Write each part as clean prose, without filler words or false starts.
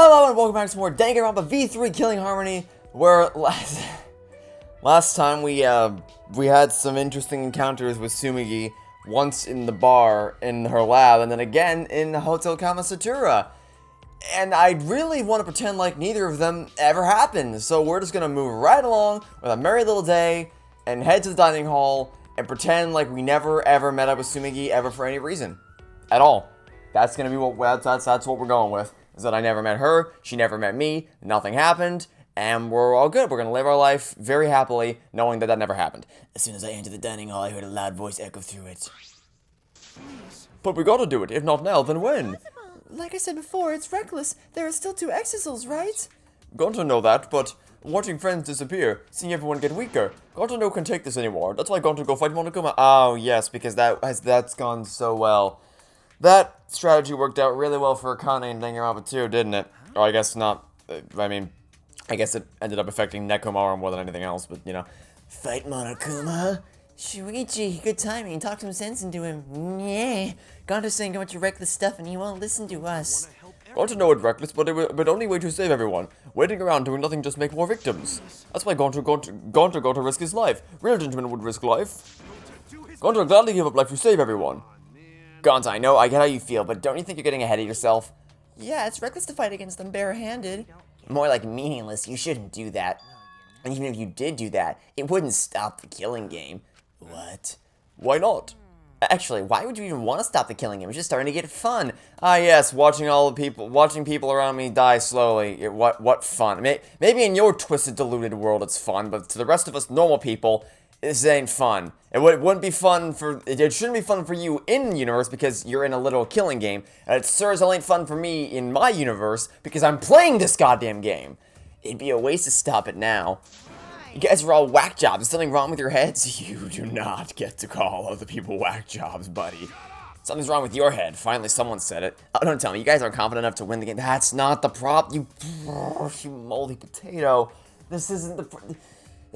Hello and welcome back to more Danganronpa V3 Killing Harmony, where last time we had some interesting encounters with Tsumigi, once in the bar in her lab, and then again in Hotel Kamasatura. And I really want to pretend like neither of them ever happened, so we're just gonna move right along with a merry little day and head to the dining hall and pretend like we never ever met up with Tsumigi ever for any reason at all. That's gonna be what that's what we're going with. Is that I never met her, she never met me, nothing happened, and we're all good. We're gonna live our life very happily, knowing that that never happened. As soon as I entered the dining hall, I heard a loud voice echo through it. But we gotta do it. If not now, then when? Like I said before, it's reckless. There are still 2 exisals, right? Gonto know that, but watching friends disappear, seeing everyone get weaker, Gonto no can take this anymore. That's why Gonto go fight Monokuma. Oh yes, because that's gone so well. That strategy worked out really well for Akane and Danganronpa 2, didn't it? Or I guess not. I guess it ended up affecting Nekomaru more than anything else, but you know. Fight Monokuma? Shuichi, good timing. Talk some sense into him. Yeah. Gonto's saying a bunch of reckless stuff and he won't listen to us. Gonto know it's reckless, but only way to save everyone. Waiting around doing nothing just make more victims. That's why Gonto risk his life. Real gentlemen would risk life. Gonto would gladly give up life to save everyone. Gonto, I know, I get how you feel, but don't you think you're getting ahead of yourself? Yeah, it's reckless to fight against them barehanded. More like meaningless. You shouldn't do that. And even if you did do that, it wouldn't stop the killing game. What? Why not? Actually, why would you even want to stop the killing game? It's just starting to get fun. Ah yes, watching people around me die slowly. What fun. Maybe in your twisted, deluded world it's fun, but to the rest of us normal people, this ain't fun. It shouldn't be fun for you in the universe because you're in a little killing game, and it sure as hell ain't fun for me in my universe because I'm playing this goddamn game. It'd be a waste to stop it now. You guys are all whack jobs. Is something wrong with your heads? You do not get to call other people whack jobs, buddy. Something's wrong with your head. Finally, someone said it. Oh, don't tell me. You guys aren't confident enough to win the game. That's not the problem. You moldy potato. This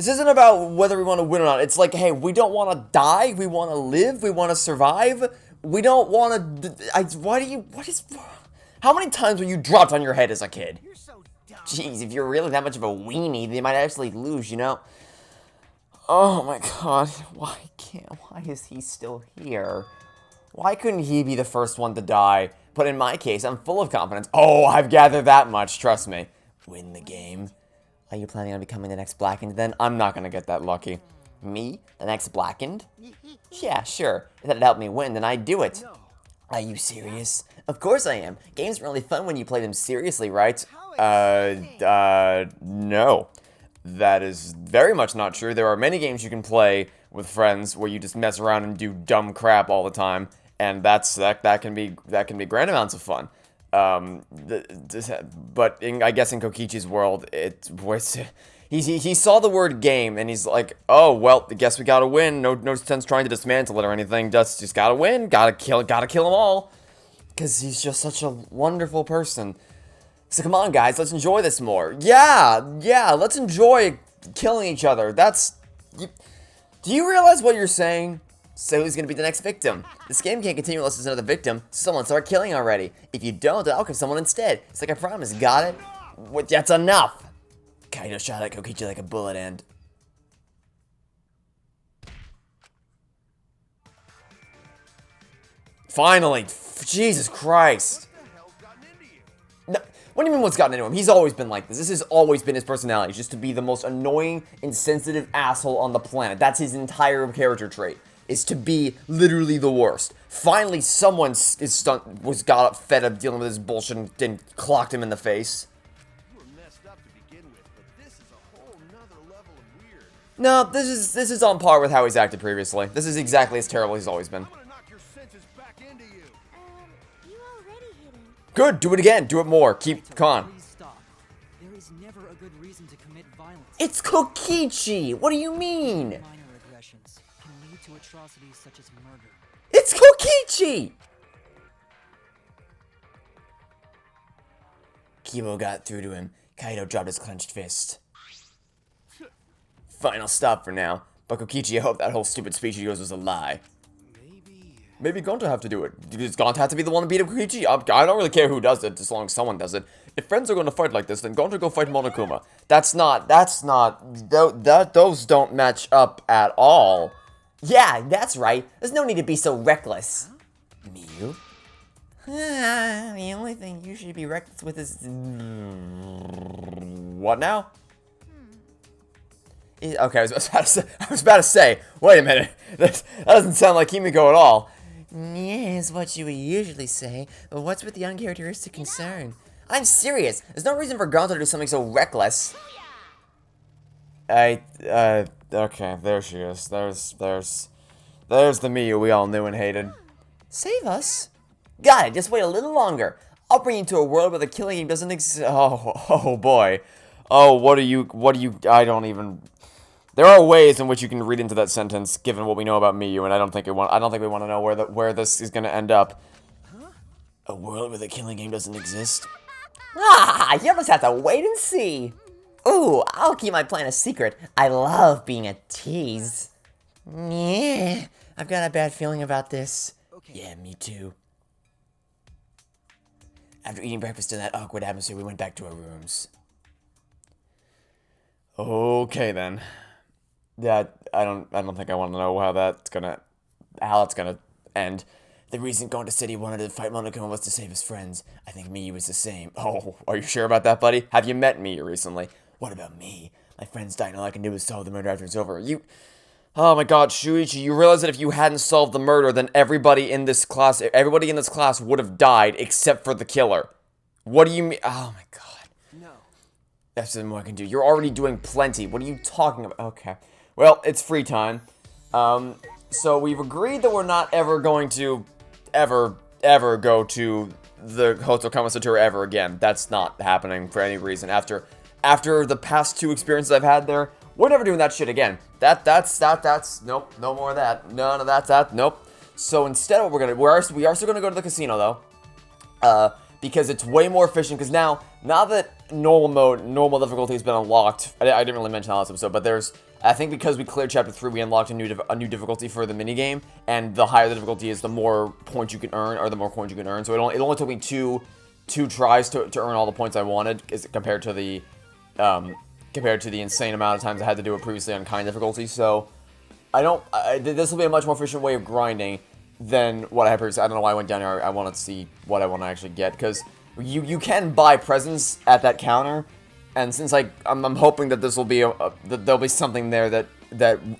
isn't about whether we want to win or not. It's like, hey, we don't want to die. We want to live. We want to survive. We don't want to... How many times were you dropped on your head as a kid? Jeez, if you're really that much of a weenie, they might actually lose, you know? Oh my god, why is he still here? Why couldn't he be the first one to die? But in my case, I'm full of confidence. Oh, I've gathered that much, trust me. Win the game. Are you planning on becoming the next Blackened then? I'm not gonna get that lucky. Me? The next Blackened? Yeah, sure. If that'd help me win, then I'd do it. Are you serious? Of course I am. Games are really fun when you play them seriously, right? No. That is very much not true. There are many games you can play with friends where you just mess around and do dumb crap all the time, and that can be grand amounts of fun. But I guess in Kokichi's world, he saw the word game and he's like, oh well, I guess we gotta win. No sense trying to dismantle it or anything. Just gotta win. Gotta kill them all. Because he's just such a wonderful person. So come on, guys, let's enjoy this more. Yeah, let's enjoy killing each other. Do you realize what you're saying? So who's gonna be the next victim? This game can't continue unless there's another victim. Someone start killing already. If you don't, I'll kill someone instead. It's like I promised, got it? That's enough! Kaido shot at Kokichi like a bullet and... Finally! Jesus Christ! No, what do you mean what's gotten into him? He's always been like this. This has always been his personality, just to be the most annoying, insensitive asshole on the planet. That's his entire character trait, is to be literally the worst. Finally, someone got fed up dealing with this bullshit and then clocked him in the face. No, this is on par with how he's acted previously. This is exactly as terrible as he's always been. Good, do it again, do it more, come on. There is never a good reason to commit violence. It's Kokichi! What do you mean? Minor aggressions can lead to atrocities such as murder. It's Kokichi! Kibo got through to him. Kaido dropped his clenched fist. Final stop for now. But Kokichi, I hope that whole stupid speech of yours was a lie. maybe Gonta have to do it. Does Gonta have to be the one to beat up Koichi? I don't really care who does it, as long as someone does it. If friends are going to fight like this, then Gonta go fight Monokuma. Those don't match up at all. Yeah, that's right. There's no need to be so reckless. Miyu? The only thing you should be reckless with is... What now? Okay, I was about to say, wait a minute. That doesn't sound like Himiko at all. Yeah, is what you would usually say, but what's with the uncharacteristic concern? I'm serious. There's no reason for Gonta to do something so reckless. Okay, there she is. There's the Miyu we all knew and hated. Save us? Got it. Just wait a little longer. I'll bring you to a world where the killing game doesn't exist. Oh boy. Oh, what do you, I don't even... There are ways in which you can read into that sentence, given what we know about Miyu, and I don't think we want to know where this is going to end up. A world where the killing game doesn't exist? Ah, you just have to wait and see. Ooh, I'll keep my plan a secret. I love being a tease. Yeah, I've got a bad feeling about this. Yeah, me too. After eating breakfast in that awkward atmosphere, we went back to our rooms. Okay then. Yeah, I don't think I want to know how that's gonna end. The reason going to City wanted to fight Monokuma was to save his friends. I think Miyu is the same. Oh, are you sure about that, buddy? Have you met Miyu recently? What about me? My friends died and all I can do is solve the murder after it's over. Oh my god, Shuichi, you realize that if you hadn't solved the murder, then everybody in this class would have died except for the killer. What do you mean? Oh my god. No. That's the more I can do. You're already doing plenty. What are you talking about? Okay. Well, it's free time. So we've agreed that we're not ever going to ever go to the Hotel Kamasatura ever again. That's not happening for any reason. After the past 2 experiences I've had there, we're never doing that shit again. That's nope, no more of that. None of that, nope. So instead what we are still gonna go to the casino though. Because it's way more efficient, because now that normal difficulty has been unlocked, I didn't really mention that last episode, but I think because we cleared Chapter 3, we unlocked a new difficulty for the minigame, and the higher the difficulty is, the more points you can earn, or the more coins you can earn, so it only took me two tries to earn all the points I wanted, compared to the insane amount of times I had to do it previously on kind difficulty, so this will be a much more efficient way of grinding than what I had previously. I don't know why I went down here. I wanted to see what I want to actually get, because you can buy presents at that counter, and since I'm hoping that this will be that there'll be something there that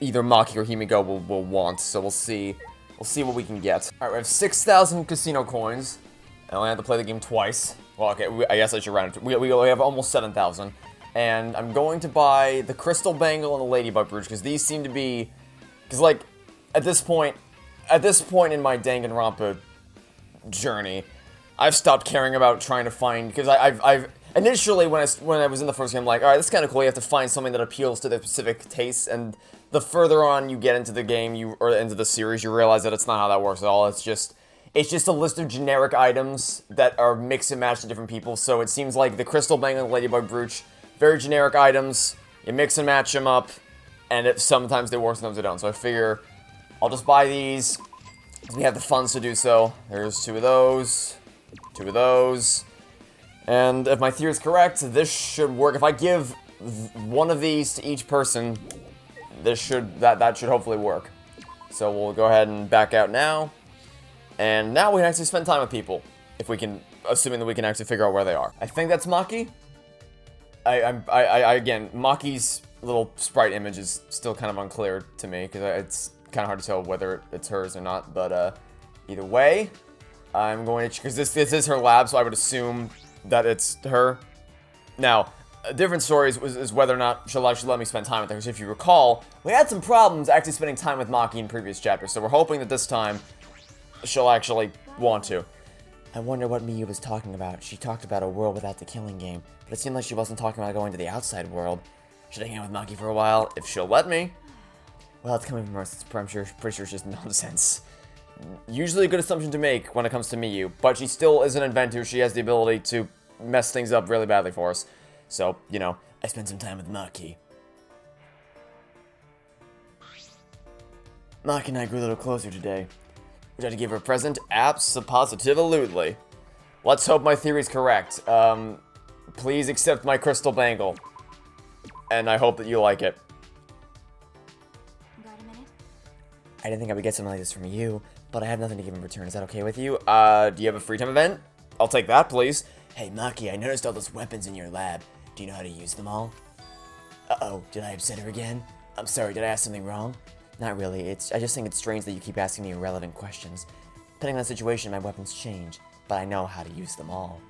either Maki or Himiko will want. So we'll see what we can get. All right, we have 6,000 casino coins. I only have to play the game twice. Well, okay, I guess I should round it. We have almost 7,000, and I'm going to buy the crystal bangle and the ladybug brooch, because these seem to be, at this point in my Danganronpa journey, I've stopped caring about trying to find, because I've initially, when I was in the first game, I'm like, alright, this is kind of cool, you have to find something that appeals to their specific tastes, and the further on you get into the game, or into the series, you realize that it's not how that works at all. It's just a list of generic items that are mix and matched to different people, so it seems like the crystal bangle and the ladybug brooch, very generic items, you mix and match them up, and sometimes they work, sometimes they don't, so I figure I'll just buy these. We have the funds to do so. There's 2 of those, 2 of those. And if my theory is correct, this should work. If I give 1 of these to each person, that should hopefully work. So we'll go ahead and back out now. And now we can actually spend time with people, if we can, assuming that we can actually figure out where they are. I think that's Maki. Again, Maki's little sprite image is still kind of unclear to me, because it's kind of hard to tell whether it's hers or not, but either way, I'm going to, because this is her lab, so I would assume that it's her. Now, a different story is whether or not she'll actually let me spend time with her, because if you recall, we had some problems actually spending time with Maki in previous chapters, so we're hoping that this time she'll actually want to. I wonder what Miyu was talking about. She talked about a world without the killing game, but it seemed like she wasn't talking about going to the outside world. Should I hang out with Maki for a while? If she'll let me. Well, it's coming from her, I'm pretty sure it's just nonsense. Usually a good assumption to make when it comes to Miyu, but she still is an inventor. She has the ability to mess things up really badly for us. So, you know, I spent some time with Maki. Maki and I grew a little closer today. Would you like to give her a present? Abso-positively. Let's hope my theory's correct. Please accept my crystal bangle. And I hope that you like it. Got a minute? I didn't think I would get something like this from you, but I have nothing to give in return. Is that okay with you? Do you have a free time event? I'll take that, please. Hey, Maki, I noticed all those weapons in your lab. Do you know how to use them all? Uh-oh, did I upset her again? I'm sorry, did I ask something wrong? Not really, I just think it's strange that you keep asking me irrelevant questions. Depending on the situation, my weapons change, but I know how to use them all.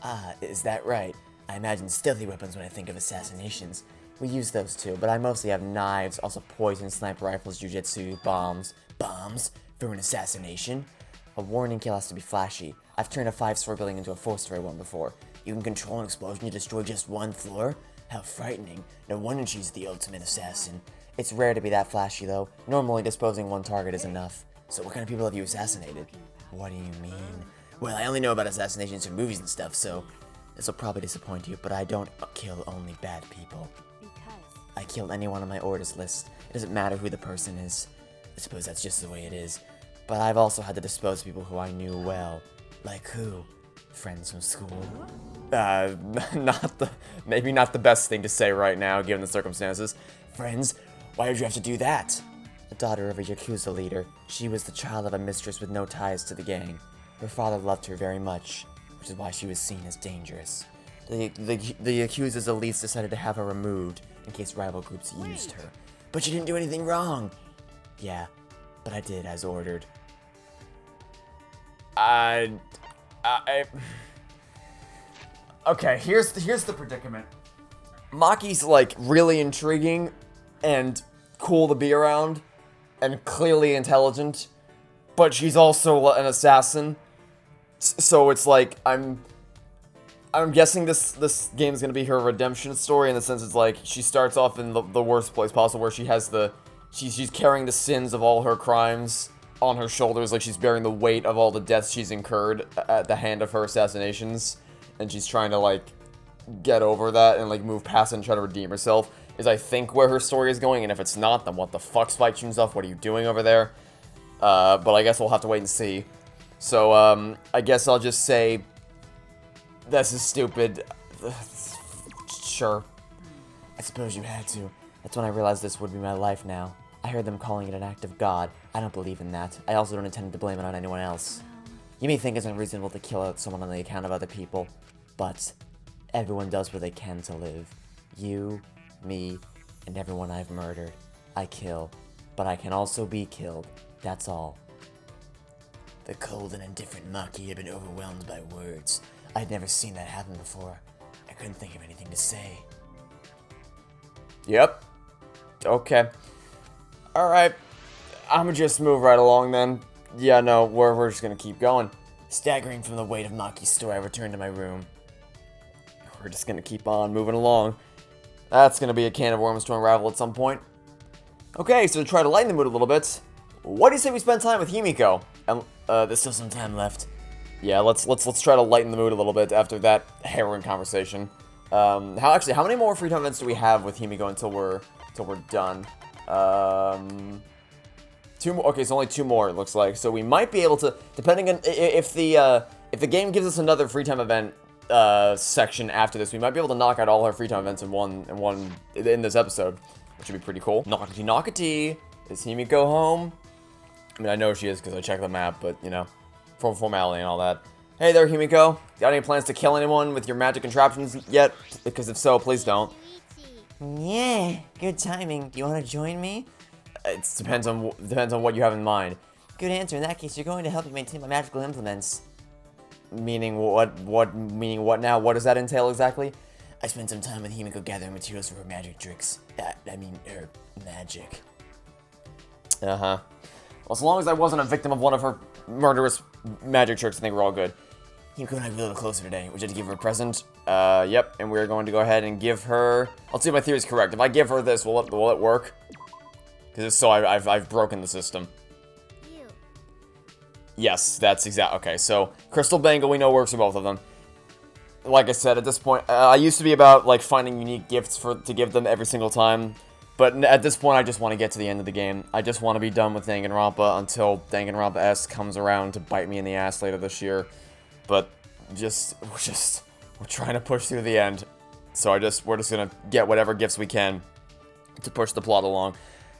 Ah, is that right? I imagine stealthy weapons when I think of assassinations. We use those too, but I mostly have knives, also poison, sniper rifles, jujitsu, bombs. Bombs? For an assassination? A warning kill has to be flashy. I've turned a 5-story building into a 4-story one before. You can control an explosion to destroy just one floor? How frightening. No wonder she's the ultimate assassin. It's rare to be that flashy though. Normally disposing one target is enough. So what kind of people have you assassinated? What do you mean? Well, I only know about assassinations from movies and stuff, so this will probably disappoint you, but I don't kill only bad people. Because I killed anyone on my orders list. It doesn't matter who the person is. I suppose that's just the way it is. But I've also had to dispose of people who I knew well. Like who? Friends from school? Maybe not the best thing to say right now, given the circumstances. Friends? Why did you have to do that? The daughter of a Yakuza leader. She was the child of a mistress with no ties to the gang. Her father loved her very much, which is why she was seen as dangerous. The Yakuza's elites decided to have her removed in case rival groups used her. But she didn't do anything wrong! Yeah, but I did as ordered. Okay, here's the predicament. Maki's like really intriguing and cool to be around and clearly intelligent, but she's also an assassin. So it's like I'm guessing this game is gonna be her redemption story in the sense it's like she starts off in the worst place possible where she's carrying the sins of all her crimes on her shoulders, like she's bearing the weight of all the deaths she's incurred at the hand of her assassinations, and she's trying to like get over that and like move past it and try to redeem herself, is I think where her story is going. And if it's not, then what the fuck, Spike Chunsoft, what are you doing over there? But I guess we'll have to wait and see. So I guess I'll just say this is stupid. Sure. I suppose you had to. That's when I realized this would be my life now. I heard them calling it an act of God. I don't believe in that. I also don't intend to blame it on anyone else. You may think it's unreasonable to kill someone on the account of other people, but everyone does what they can to live. You, me, and everyone I've murdered. I kill, but I can also be killed. That's all. The cold and indifferent Maki had been overwhelmed by words. I'd never seen that happen before. I couldn't think of anything to say. Yep. Okay. Alright. I'ma just move right along then. Yeah, no, we're just gonna keep going. Staggering from the weight of Maki's story, I returned to my room. We're just gonna keep on moving along. That's gonna be a can of worms to unravel at some point. Okay, so to try to lighten the mood a little bit, what do you say we spend time with Himiko? And There's still some time left. yeah, let's try to lighten the mood a little bit after that harrowing conversation. How many more free time events do we have with Himiko until we're done? 2 more. Okay, so only 2 more it looks like. So we might be able to, depending on if the game gives us another free time event section after this, we might be able to knock out all our free time events in this episode, which would be pretty cool. Knockety knockety. Is Himiko home? I mean, I know she is because I checked the map, but you know, for formality and all that. Hey there, Himiko. Got any plans to kill anyone with your magic contraptions yet? Because if so, please don't. Yeah, good timing. You want to join me? It depends on what you have in mind. Good answer. In that case, you're going to help me maintain my magical implements. Meaning what? Meaning what now? What does that entail exactly? I spent some time with Himiko gathering materials for her magic tricks. Her magic. Uh-huh. Well, as long as I wasn't a victim of one of her murderous magic tricks, I think we're all good. Himiko and I grew a little closer today. Would you like to give her a present? Yep, and we're going to go ahead and give her... Let's see if my theory is correct. If I give her this, will it work? Because if so, I've broken the system. you. Yes, that's exact. Okay, so Crystal Bangle we know works for both of them. Like I said, at this point, I used to be about like finding unique gifts to give them every single time. But at this point, I just want to get to the end of the game. I just want to be done with Danganronpa until Danganronpa S comes around to bite me in the ass later this year. But we're trying to push through the end. So we're just gonna get whatever gifts we can to push the plot along.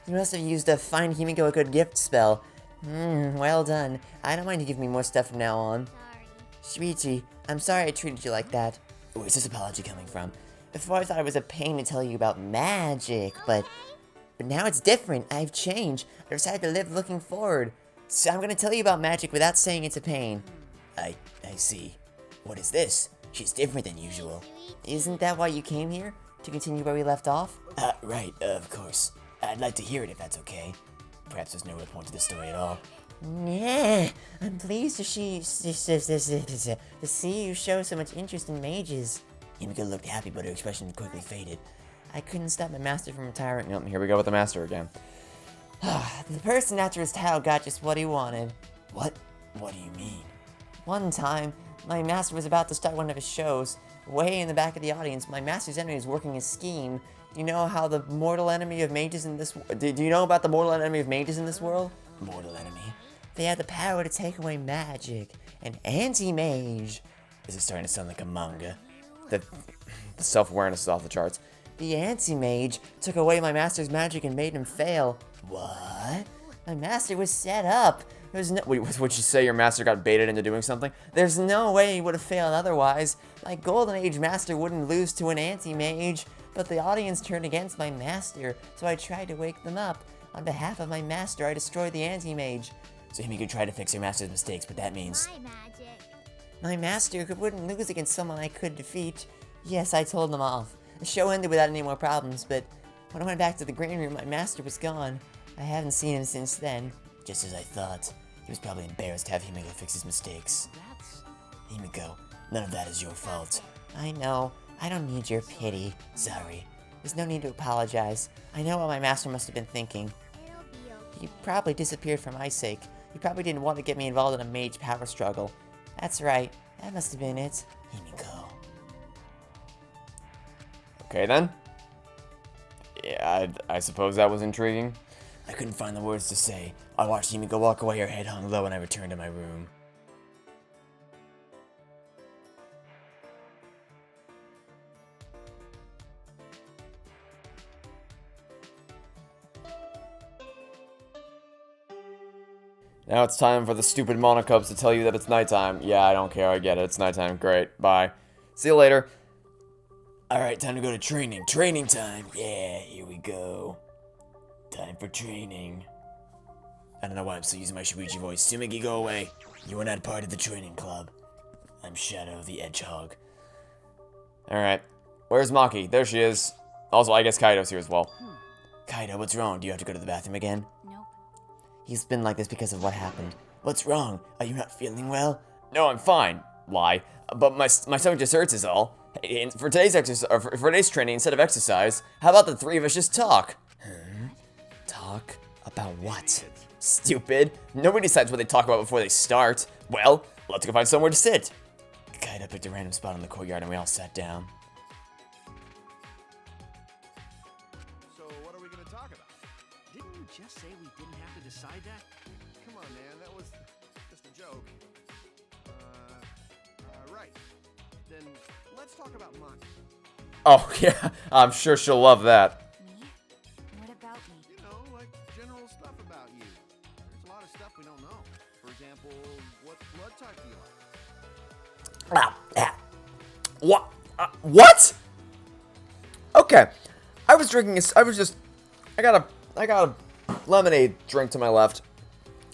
You must have used a find Himiko a good gift spell. Well done. I don't mind you give me more stuff from now on. Shuichi, I'm sorry I treated you like that. Where's this apology coming from? Before I thought it was a pain to tell you about magic, but now it's different. I've changed. I decided to live looking forward. So I'm gonna tell you about magic without saying it's a pain. I see. What is this? She's different than usual. Isn't that why you came here? To continue where we left off? Right, of course. I'd like to hear it if that's okay. Perhaps there's no real point to the story at all. Yeah, I'm pleased to see you show so much interest in mages. Himiko looked happy, but her expression quickly faded. I couldn't stop my master from retiring. Yep, here we go with the master again. The person after his title got just what he wanted. What? What do you mean? One time, my master was about to start one of his shows. Way in the back of the audience, my master's enemy was working a scheme. Do you know how the mortal enemy of mages in this... Do you know about the mortal enemy of mages in this world? Mortal enemy? They had the power to take away magic. An anti-mage. This is starting to sound like a manga. The self-awareness is off the charts. The anti-mage took away my master's magic and made him fail. What? My master was set up. There was no... Wait, would you say your master got baited into doing something? There's no way he would have failed otherwise. My Golden Age master wouldn't lose to an anti-mage, but the audience turned against my master, so I tried to wake them up. On behalf of my master, I destroyed the anti-mage. So Himiko tried to fix her master's mistakes, but that means... My master wouldn't lose against someone I could defeat. Yes, I told them off. The show ended without any more problems, but when I went back to the green room, my master was gone. I haven't seen him since then. Just as I thought. He was probably embarrassed to have Himiko fix his mistakes. Himiko, none of that is your fault. I know. I don't need your pity. Sorry. There's no need to apologize. I know what my master must have been thinking. He probably disappeared for my sake. He probably didn't want to get me involved in a mage power struggle. That's right. That must have been it. Himiko. Okay, then. Yeah, I suppose that was intriguing. I couldn't find the words to say. I watched Himiko walk away, her head hung low, and I returned to my room. Now it's time for the stupid monocubs to tell you that it's nighttime. Yeah, I don't care. I get it. It's nighttime. Great. Bye. See you later. Alright, time to go to training. Training time. Yeah, here we go. Time for training. I don't know why I'm still using my Shuichi voice. Tsumigi, go away. You are not part of the training club. I'm Shadow the Hedgehog. Alright. Where's Maki? There she is. Also, I guess Kaido's here as well. Kaido, what's wrong? Do you have to go to the bathroom again? Nope. He's been like this because of what happened. What's wrong? Are you not feeling well? No, I'm fine. Lie. But my stomach just hurts is all. Hey, and for today's for today's training, instead of exercise, how about the three of us just talk? Talk about what? Stupid. Nobody decides what they talk about before they start. Well, let's go find somewhere to sit. Kaido picked a random spot in the courtyard and we all sat down. So what are we going to talk about? Didn't you just say we didn't have to decide that? Come on, man, that was just a joke. Right. Then let's talk about Maki. Oh, yeah. I'm sure she'll love that. Me? What about me? You know, like general stuff about you. There's a lot of stuff we don't know. For example, what blood type do you like? What? What? Okay. I got a lemonade drink to my left.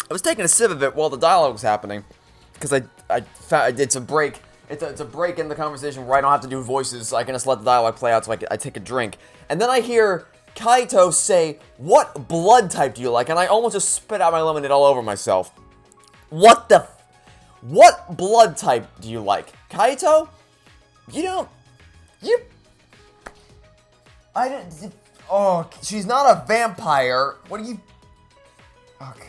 I was taking a sip of it while the dialogue was happening. Because it's a break. It's a break in the conversation where I don't have to do voices. I can just let the dialogue play out so I take a drink. And then I hear Kaito say, "What blood type do you like?" And I almost just spit out my lemonade all over myself. What blood type do you like? Kaito? Oh, she's not a vampire. What do you... Okay.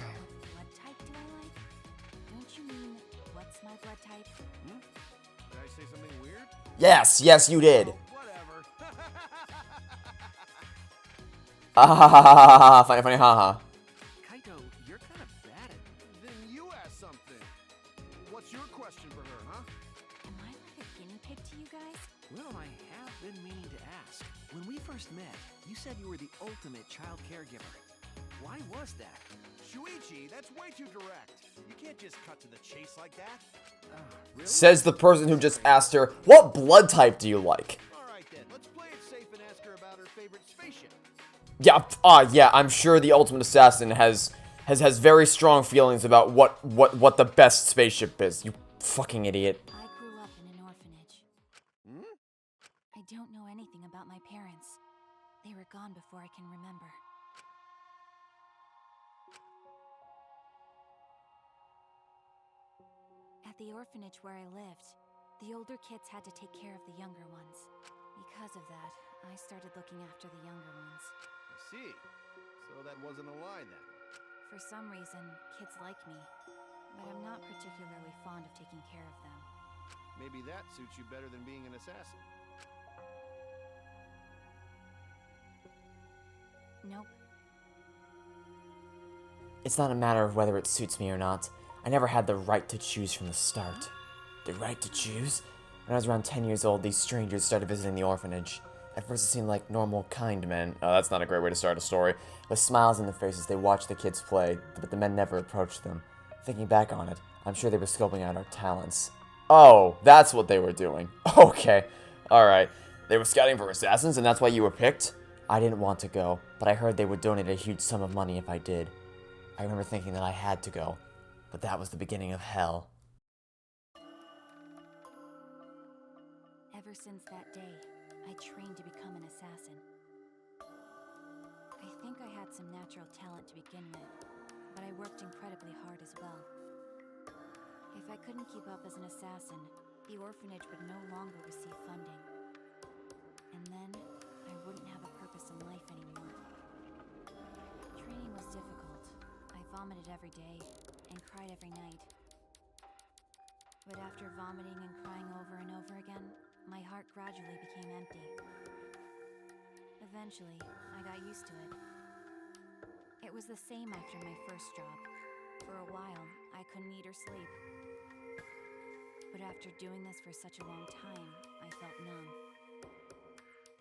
Blood type do I like? Don't you mean, what's my blood type? Did I say something weird? Yes, you did. Whatever. Ah ha ha ha ha ha, funny funny ha ha. Kaito, you're kind of bad at it. Then you ask something. What's your question for her, huh? Am I like a guinea pig to you guys? Well, I have been meaning to ask. When we first met, you said you were the ultimate child caregiver. Why was that? Shuichi, that's way too direct. You can't just cut to the chase like that. Really? Says the person who just asked her, what blood type do you like? Alright then, let's play it safe and ask her about her favorite spaceship. Yeah, yeah, I'm sure the Ultimate Assassin has very strong feelings about what the best spaceship is. You fucking idiot. I grew up in an orphanage. I don't know anything about my parents. They were gone before I can remember. At the orphanage where I lived, the older kids had to take care of the younger ones. Because of that, I started looking after the younger ones. I see. So that wasn't a lie then. For some reason, kids like me, but I'm not particularly fond of taking care of them. Maybe that suits you better than being an assassin. Nope. It's not a matter of whether it suits me or not. I never had the right to choose from the start. The right to choose? When I was around 10 years old, these strangers started visiting the orphanage. At first it seemed like normal, kind men. Oh, that's not a great way to start a story. With smiles on their faces, they watched the kids play, but the men never approached them. Thinking back on it, I'm sure they were scoping out our talents. Oh, that's what they were doing. Okay, alright. They were scouting for assassins and that's why you were picked? I didn't want to go, but I heard they would donate a huge sum of money if I did. I remember thinking that I had to go, but that was the beginning of hell. Ever since that day, I trained to become an assassin. I think I had some natural talent to begin with, but I worked incredibly hard as well. If I couldn't keep up as an assassin, the orphanage would no longer receive funding. And then, I wouldn't have a purpose in life anymore. Training was difficult. I vomited every day, and cried every night. But after vomiting and crying over and over again, my heart gradually became empty. Eventually, I got used to it. It was the same after my first job. For a while, I couldn't eat or sleep. But after doing this for such a long time, I felt numb.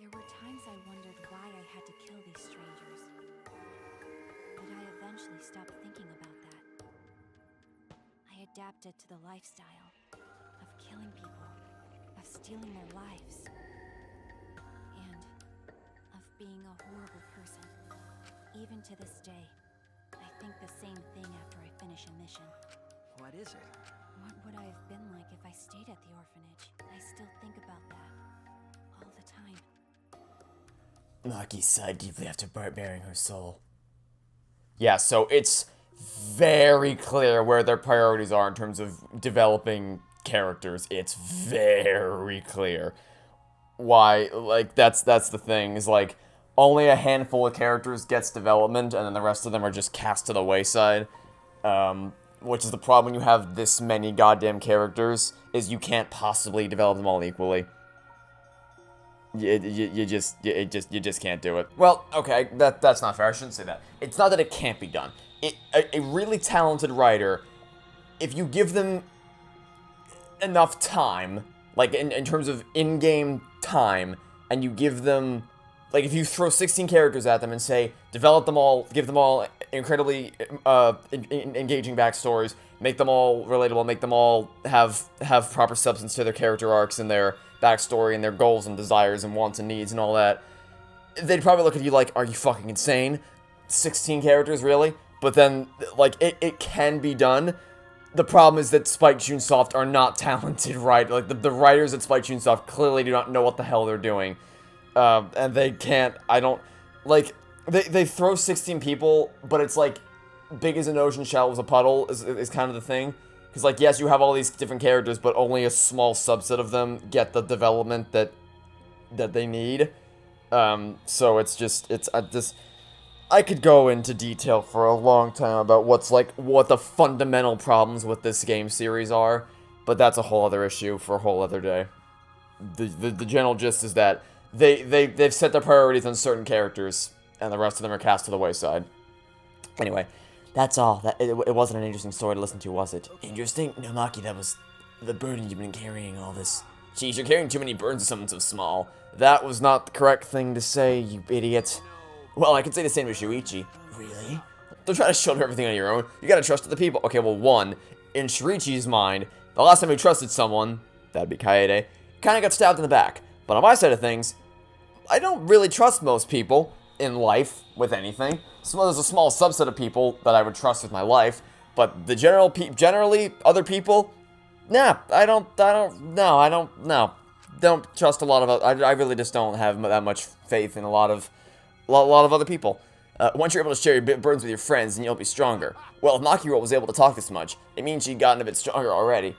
There were times I wondered why I had to kill these strangers. But I eventually stopped thinking about that. I adapted to the lifestyle of killing people, of stealing their lives, and of being a horrible person. Even to this day, I think the same thing after I finish a mission. What is it? What would I have been like if I stayed at the orphanage? I still think about that all the time. Maki sighed deeply after baring her soul. Yeah, so it's very clear where their priorities are in terms of developing characters. It's very clear. Why, like, that's the thing, is like, only a handful of characters gets development, and then the rest of them are just cast to the wayside. Which is the problem when you have this many goddamn characters, is you can't possibly develop them all equally. You just can't do it. Well, okay, that's not fair. I shouldn't say that. It's not that it can't be done. A really talented writer, if you give them enough time, like in terms of in-game time, and you give them, like, if you throw 16 characters at them and say, develop them all, give them all incredibly engaging backstories, make them all relatable, make them all have proper substance to their character arcs and their backstory and their goals and desires and wants and needs and all that, they'd probably look at you like, are you fucking insane? 16 characters, really? But then, like, it can be done. The problem is that Spike Chunsoft are not talented, right? Like, the writers at Spike Chunsoft clearly do not know what the hell they're doing. And they can't, like, they throw 16 people, but it's like, big as an ocean, shallow as a puddle is kind of the thing. Because, like, yes, you have all these different characters, but only a small subset of them get the development that they need. So it's just, I could go into detail for a long time about what the fundamental problems with this game series are, but that's a whole other issue for a whole other day. The general gist is that they've set their priorities on certain characters, and the rest of them are cast to the wayside. Anyway, that's all. It wasn't an interesting story to listen to, was it? Interesting? No, Maki, that was the burden you've been carrying all this. Jeez, you're carrying too many burdens of something so small. That was not the correct thing to say, you idiot. Well, I could say the same to Shuichi. Really? Don't try to shoulder everything on your own. You gotta trust other people. Okay, well, one, in Shuichi's mind, the last time he trusted someone, that'd be Kaede, kind of got stabbed in the back. But on my side of things, I don't really trust most people in life with anything. So there's a small subset of people that I would trust with my life, but the generally other people, nah, don't trust a lot of. I really just don't have that much faith in a lot of other people. Once you're able to share your burdens with your friends, then you'll be stronger. Well, if Makiro was able to talk this much, it means she'd gotten a bit stronger already.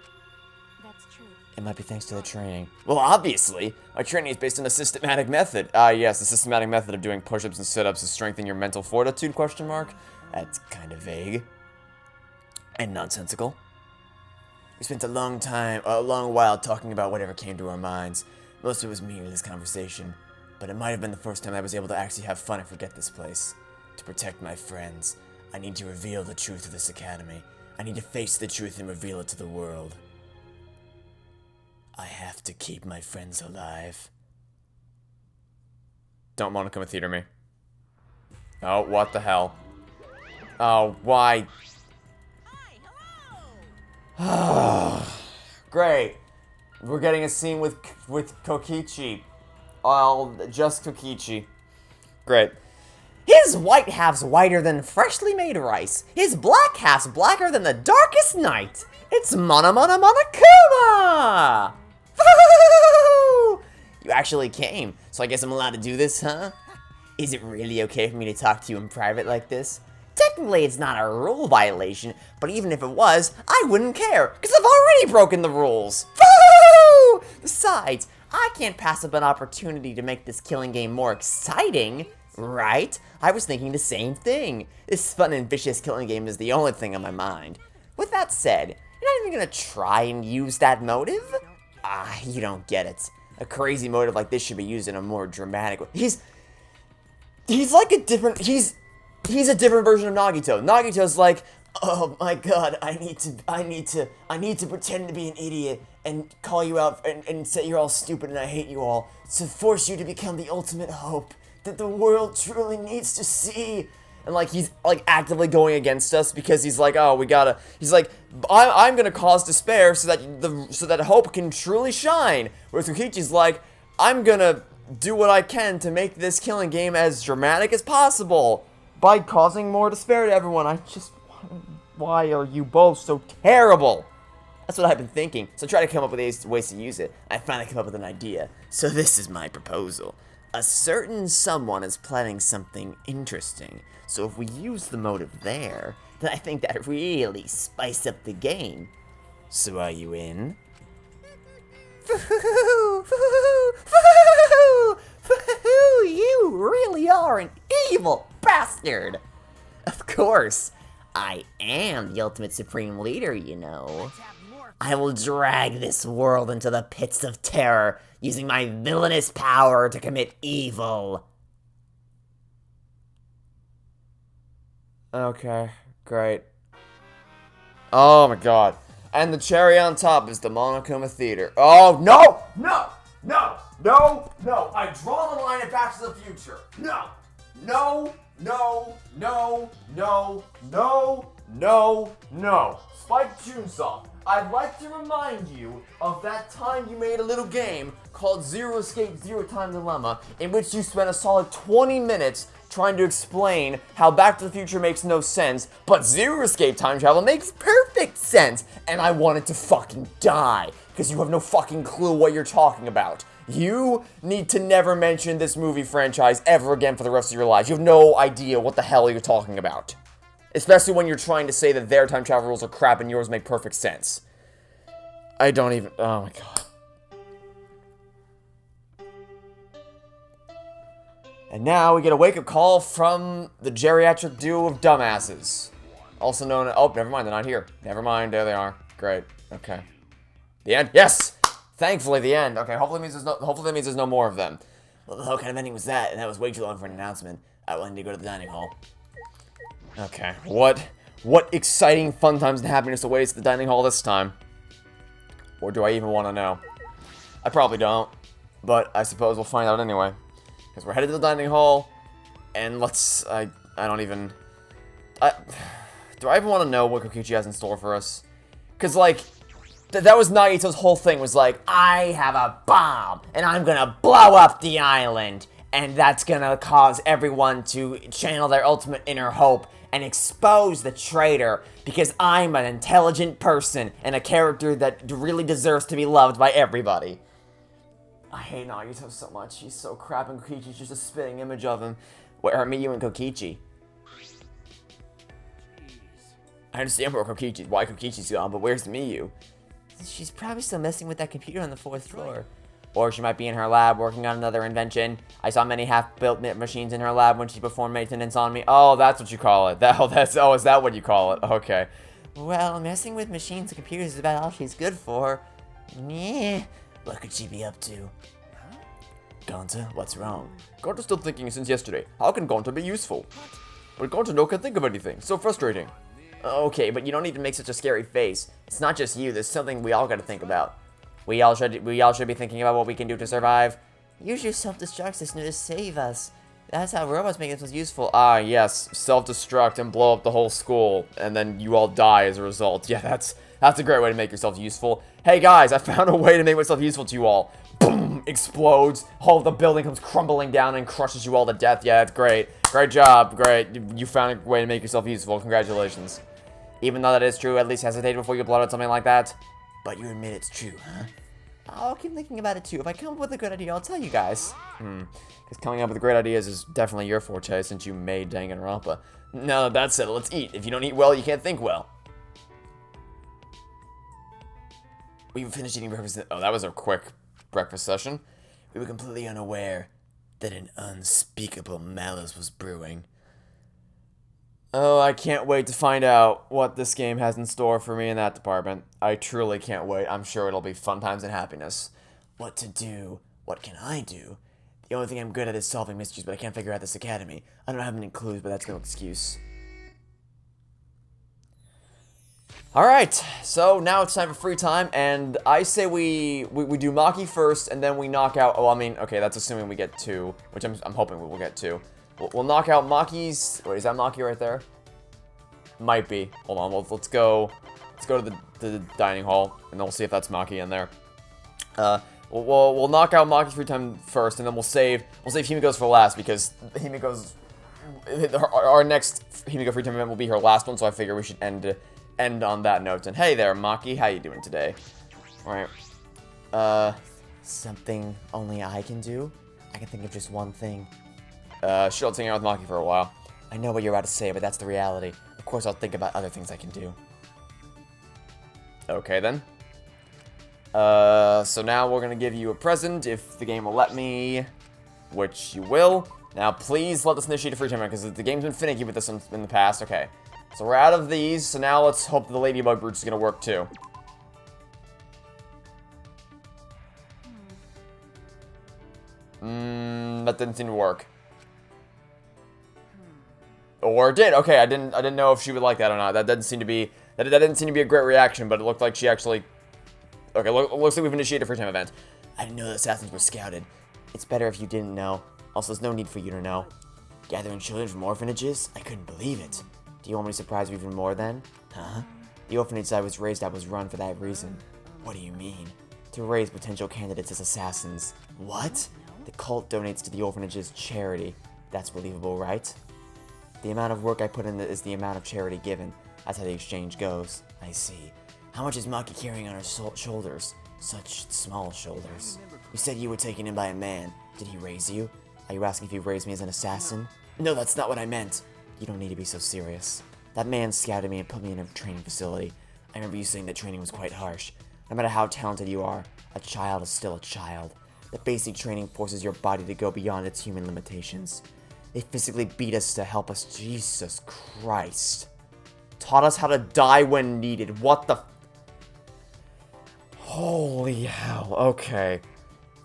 That's true. It might be thanks to the training. Well, obviously, my training is based on a systematic method. Yes, the systematic method of doing push-ups and sit-ups to strengthen your mental fortitude, ? That's kind of vague. And nonsensical. We spent a long while talking about whatever came to our minds. Most of it was meaningless conversation. But it might have been the first time I was able to actually have fun and forget this place. To protect my friends, I need to reveal the truth of this academy. I need to face the truth and reveal it to the world. I have to keep my friends alive. Don't Monokuma Theater me. Oh, what the hell? Oh, why? Great. We're getting a scene with Kokichi. Just Kokichi. Great. His white half's whiter than freshly made rice. His black half's blacker than the darkest night. It's Monokuma! You actually came, so I guess I'm allowed to do this, huh? Is it really okay for me to talk to you in private like this? Technically, it's not a rule violation, but even if it was, I wouldn't care, because I've already broken the rules. Besides, I can't pass up an opportunity to make this killing game more exciting, right? I was thinking the same thing. This fun and vicious killing game is the only thing on my mind. With that said, you're not even gonna try and use that motive? You don't get it. A crazy motive like this should be used in a more dramatic way. He's like a different, he's a different version of Nagito. Nagito's like, oh my god, I need to pretend to be an idiot and call you out and say you're all stupid and I hate you all to force you to become the ultimate hope that the world truly needs to see. and like he's like actively going against us because he's like, oh, we gotta. He's like, I'm gonna cause despair so that hope can truly shine. Whereas Kokichi's like, I'm gonna do what I can to make this killing game as dramatic as possible by causing more despair to everyone. Why are you both so terrible? That's what I've been thinking, so I try to come up with ways to use it. I finally come up with an idea. So this is my proposal. A certain someone is planning something interesting, so if we use the motive there, then I think that really spice up the game. So are you in? You really are an evil bastard! Of course, I am the ultimate supreme leader, you know. I will drag this world into the pits of terror, using my villainous power to commit evil. Okay, great. Oh my god. And the cherry on top is the Monokuma Theater. Oh, no! No! No! No! No! I draw the line at Back to the Future. No! No! No! No! No! No! No! No! Spike Chunsoft, I'd like to remind you of that time you made a little game called Zero Escape Zero Time Dilemma, in which you spent a solid 20 minutes trying to explain how Back to the Future makes no sense, but Zero Escape Time Travel makes perfect sense, and I wanted to fucking die, because you have no fucking clue what you're talking about. You need to never mention this movie franchise ever again for the rest of your lives. You have no idea what the hell you're talking about. Especially when you're trying to say that their time travel rules are crap and yours make perfect sense. I don't even... Oh my god. And now we get a wake-up call from the geriatric duo of dumbasses. Also known as... Oh, never mind, they're not here. Never mind, there they are. Great. Okay. The end? Yes! Thankfully, the end. Okay, hopefully that means there's no more of them. Well, what kind of ending was that? And that was way too long for an announcement. I wanted to go to the dining hall. Okay, what exciting fun times and happiness awaits the dining hall this time? Or do I even want to know? I probably don't, but I suppose we'll find out anyway. Because we're headed to the dining hall, and let's, I don't even, do I even want to know what Kokichi has in store for us? Because, like, that was Nagito's whole thing, was like, I have a bomb, and I'm gonna blow up the island, and that's gonna cause everyone to channel their ultimate inner hope and expose the traitor, because I'm an intelligent person and a character that really deserves to be loved by everybody. I hate Nagito so much. He's so crap, and Kokichi's just a spitting image of him. Where are Miyu and Kokichi? I understand where Kokichi, why Kokichi's gone, but where's Miyu? She's probably still messing with that computer on the 4th floor. Or she might be in her lab working on another invention. I saw many half-built machines in her lab when she performed maintenance on me. Oh, that's what you call it. Is that what you call it? Okay. Well, messing with machines and computers is about all she's good for. Yeah. What could she be up to? Gonta, what's wrong? Gonta's still thinking since yesterday. How can Gonta be useful? But Gonta no can think of anything. So frustrating. Okay, but you don't need to make such a scary face. It's not just you. There's something we all got to think about. We all should be thinking about what we can do to survive. Use your self-destruct system to save us. That's how robots make themselves useful. Ah, yes. Self-destruct and blow up the whole school. And then you all die as a result. Yeah, that's a great way to make yourself useful. Hey, guys, I found a way to make myself useful to you all. Boom! Explodes. All of the building comes crumbling down and crushes you all to death. Yeah, that's great. Great job. Great. You found a way to make yourself useful. Congratulations. Even though that is true, at least hesitate before you blow out something like that. But you admit it's true, huh? I'll keep thinking about it too. If I come up with a good idea, I'll tell you guys. Because coming up with great ideas is definitely your forte since you made Danganronpa. Now that that's settled, let's eat. If you don't eat well, you can't think well. We finished eating breakfast. Oh, that was a quick breakfast session. We were completely unaware that an unspeakable malice was brewing. Oh, I can't wait to find out what this game has in store for me in that department. I truly can't wait. I'm sure it'll be fun times and happiness. What to do? What can I do? The only thing I'm good at is solving mysteries, but I can't figure out this academy. I don't have any clues, but that's no excuse. Alright, so now it's time for free time, and I say we do Maki first, and then we knock out... Oh, I mean, okay, that's assuming we get 2, which I'm hoping we will get 2. We'll knock out Maki's... Wait, is that Maki right there? Might be. Hold on, let's go to the dining hall, and then we'll see if that's Maki in there. We'll knock out Maki's free time first, and then we'll save Himiko's for last, because Himiko's... Our next Himiko free time event will be her last one, so I figure we should end on that note. And hey there, Maki, how you doing today? Alright. Something only I can do? I can think of just one thing. Sure, let's hang out with Maki for a while. I know what you're about to say, but that's the reality. Of course, I'll think about other things I can do. Okay, then. So now we're gonna give you a present, if the game will let me, which you will. Now, please let us initiate a free time, because the game's been finicky with this in the past. Okay. So we're out of these, so now let's hope the Ladybug Brooch is gonna work, too. That didn't seem to work. Or it did. Okay, I didn't know if she would like that or not. That didn't seem to be a great reaction, but it looked like she actually... Okay, looks like we've initiated a free time event. I didn't know the assassins were scouted. It's better if you didn't know. Also, there's no need for you to know. Gathering children from orphanages? I couldn't believe it. Do you want me to surprise you even more then? Huh? The orphanage I was raised at was run for that reason. What do you mean? To raise potential candidates as assassins. What? The cult donates to the orphanage's charity. That's believable, right? The amount of work I put in is the amount of charity given. That's how the exchange goes. I see. How much is Maki carrying on her shoulders? Such small shoulders. You said you were taken in by a man. Did he raise you? Are you asking if he raised me as an assassin? No, that's not what I meant. You don't need to be so serious. That man scouted me and put me in a training facility. I remember you saying that training was quite harsh. No matter how talented you are, a child is still a child. The basic training forces your body to go beyond its human limitations. They physically beat us to help us. Jesus Christ. Taught us how to die when needed. What the... Holy hell. Okay.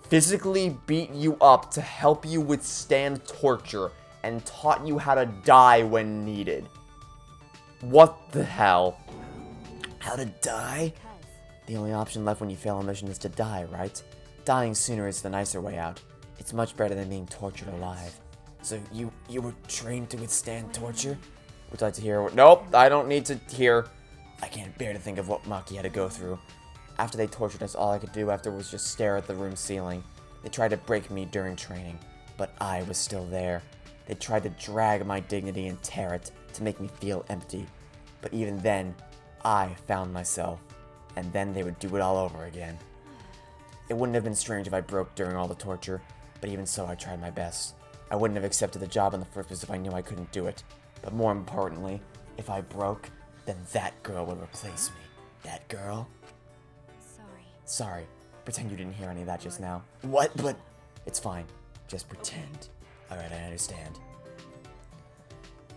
Physically beat you up to help you withstand torture. and taught you how to die when needed. What the hell? How to die? Because The only option left when you fail a mission is to die, right? Dying sooner is the nicer way out. It's much better than being tortured alive. So you were trained to withstand torture? Would you like to hear? Nope, I don't need to hear. I can't bear to think of what Maki had to go through. After they tortured us, all I could do after was just stare at the room ceiling. They tried to break me during training, but I was still there. They tried to drag my dignity and tear it to make me feel empty. But even then, I found myself, and then they would do it all over again. It wouldn't have been strange if I broke during all the torture, but even so, I tried my best. I wouldn't have accepted the job in the first place if I knew I couldn't do it. But more importantly, if I broke, then that girl would replace me. That girl? sorry. Sorry, pretend you didn't hear any of that just now. What? But it's fine. Just pretend. Alright, I understand.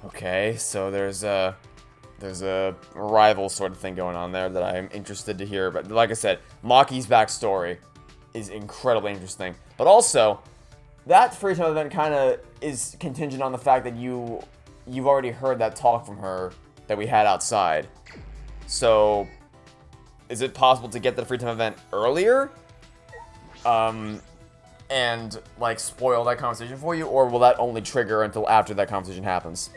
Okay, so there's a rival sort of thing going on there that I'm interested to hear. But like I said, Maki's backstory is incredibly interesting. But also, that free time event kind of is contingent on the fact that you've already heard that talk from her that we had outside. So, is it possible to get the free time event earlier? And like spoil that conversation for you, or will that only trigger until after that conversation happens?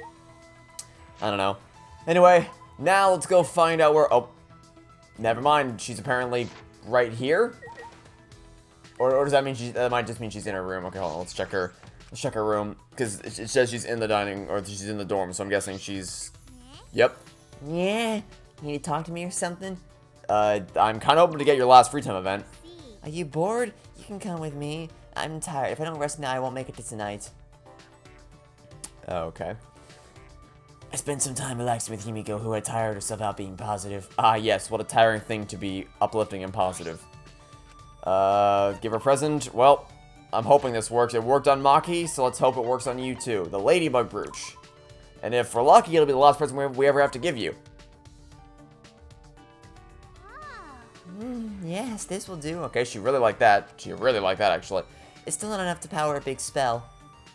I don't know. Anyway, now let's go find out where. Oh, never mind. She's apparently right here. Or does that mean that might just mean she's in her room? Okay, hold on. Let's check her. Let's check her room because it says she's in the dining or she's in the dorm. So I'm guessing she's. Yep. Yeah? You need to talk to me or something? I'm kind of hoping to get your last free time event. Are you bored? You can come with me. I'm tired. If I don't rest now, I won't make it to tonight. Okay. I spent some time relaxing with Himiko, who had tired herself out being positive. Ah, yes. What a tiring thing to be uplifting and positive. Give her a present. Well, I'm hoping this works. It worked on Maki, so let's hope it works on you too. The Ladybug Brooch. And if we're lucky, it'll be the last present we ever have to give you. Yes, this will do. Okay, she really liked that. She really liked that, actually. It's still not enough to power a big spell.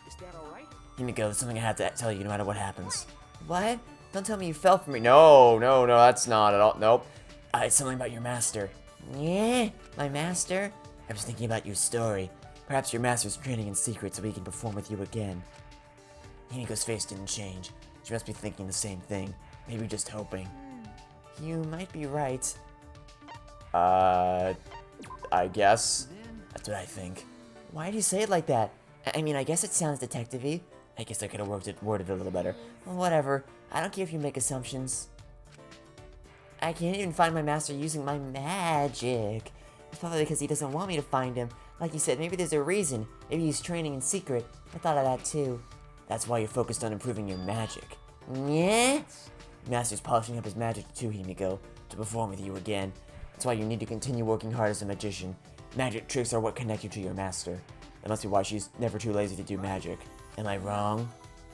Is that alright? Himiko, there's something I have to tell you no matter what happens. What? Don't tell me you fell for me. No, that's not at all. Nope. It's something about your master. Yeah? My master? I was thinking about your story. Perhaps your master's training in secret so he can perform with you again. Himiko's face didn't change. She must be thinking the same thing. Maybe just hoping. You might be right. I guess. That's what I think. Why do you say it like that? I mean, I guess it sounds detective-y. I guess I could have worded it a little better. Well, whatever. I don't care if you make assumptions. I can't even find my master using my magic. It's probably because he doesn't want me to find him. Like you said, maybe there's a reason. Maybe he's training in secret. I thought of that too. That's why you're focused on improving your magic. Yeah? Master's polishing up his magic too, Himiko, to perform with you again. That's why you need to continue working hard as a magician. Magic tricks are what connect you to your master. That must be why she's never too lazy to do magic. Am I wrong?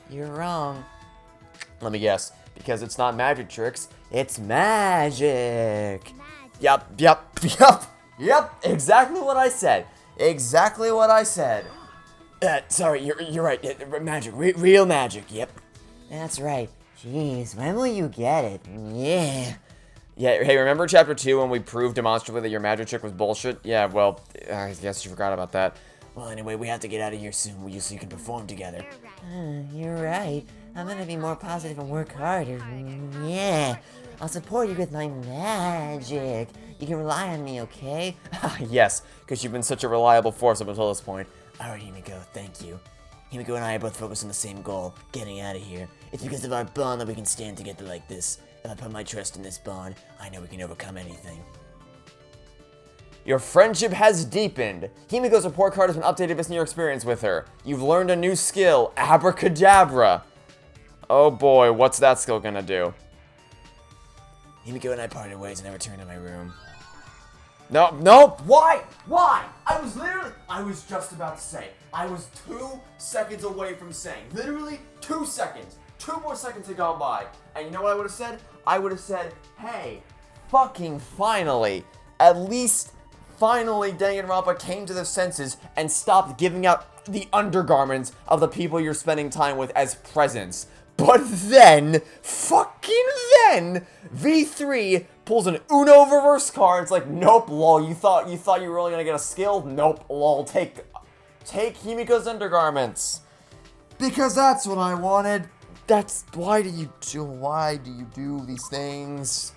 You're wrong. Let me guess. Because it's not magic tricks, it's magic. Yep. Exactly what I said. Exactly what I said. Sorry, you're right. Magic, real magic, yep. That's right. Jeez, when will you get it? Yeah. Yeah, hey, remember chapter 2 when we proved demonstrably that your magic trick was bullshit? Yeah, well, I guess you forgot about that. Well, anyway, we have to get out of here soon, so you can perform together. You're right. I'm gonna be more positive and work harder. Yeah. I'll support you with my magic. You can rely on me, okay? Yes, because you've been such a reliable force up until this point. Alright, Himiko, thank you. Himiko and I are both focused on the same goal, getting out of here. It's because of our bond that we can stand together like this. If I put my trust in this bond, I know we can overcome anything. Your friendship has deepened. Himiko's report card has been updated based on your experience with her. You've learned a new skill, Abracadabra. Oh boy, what's that skill gonna do? Himiko and I parted ways and I returned to my room. No, why? I was just about to say. I was 2 seconds away from saying. Literally 2 seconds. 2 more seconds had gone by. And you know what I would have said? I would have said, hey, fucking finally. At least finally Danganronpa came to their senses and stopped giving out the undergarments of the people you're spending time with as presents. But then, fucking then, V3 pulls an Uno reverse card. It's like, nope, lol, you thought you were only gonna get a skill? Nope, lol, take Himiko's undergarments. Because that's what I wanted. Why do you do these things?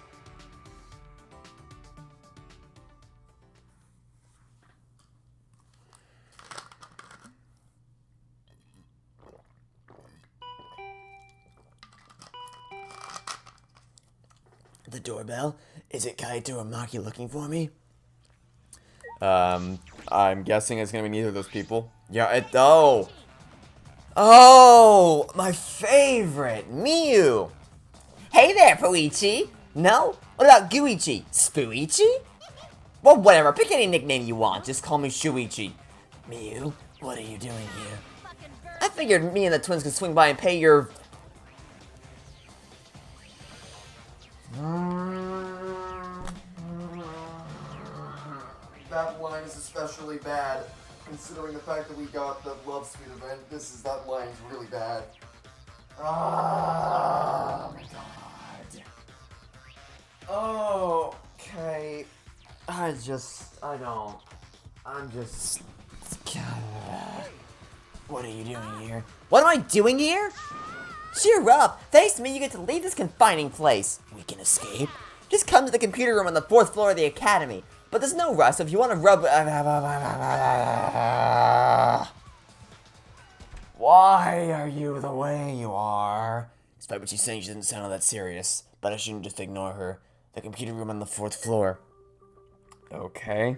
The doorbell? Is it Kaito or Maki looking for me? I'm guessing it's gonna be neither of those people. Yeah, Oh, my favorite, Miyu. Hey there, Poichi. No? What about Guichi? Spooichi? Well, whatever. Pick any nickname you want. Just call me Shuichi. Miyu, what are you doing here? I figured me and the twins could swing by and pay your... That line is especially bad, considering the fact that we got the Love Suite event. That line's really bad. Oh my god. Okay. I'm just... What are you doing here? What am I doing here? Cheer up! Thanks to me, you get to leave this confining place. We can escape? Just come to the computer room on the 4th floor of the academy. But there's no rush, so if you want to rub... Why are you the way you are? Despite what she's saying, she doesn't sound all that serious. But I shouldn't just ignore her. The computer room on the 4th floor. Okay.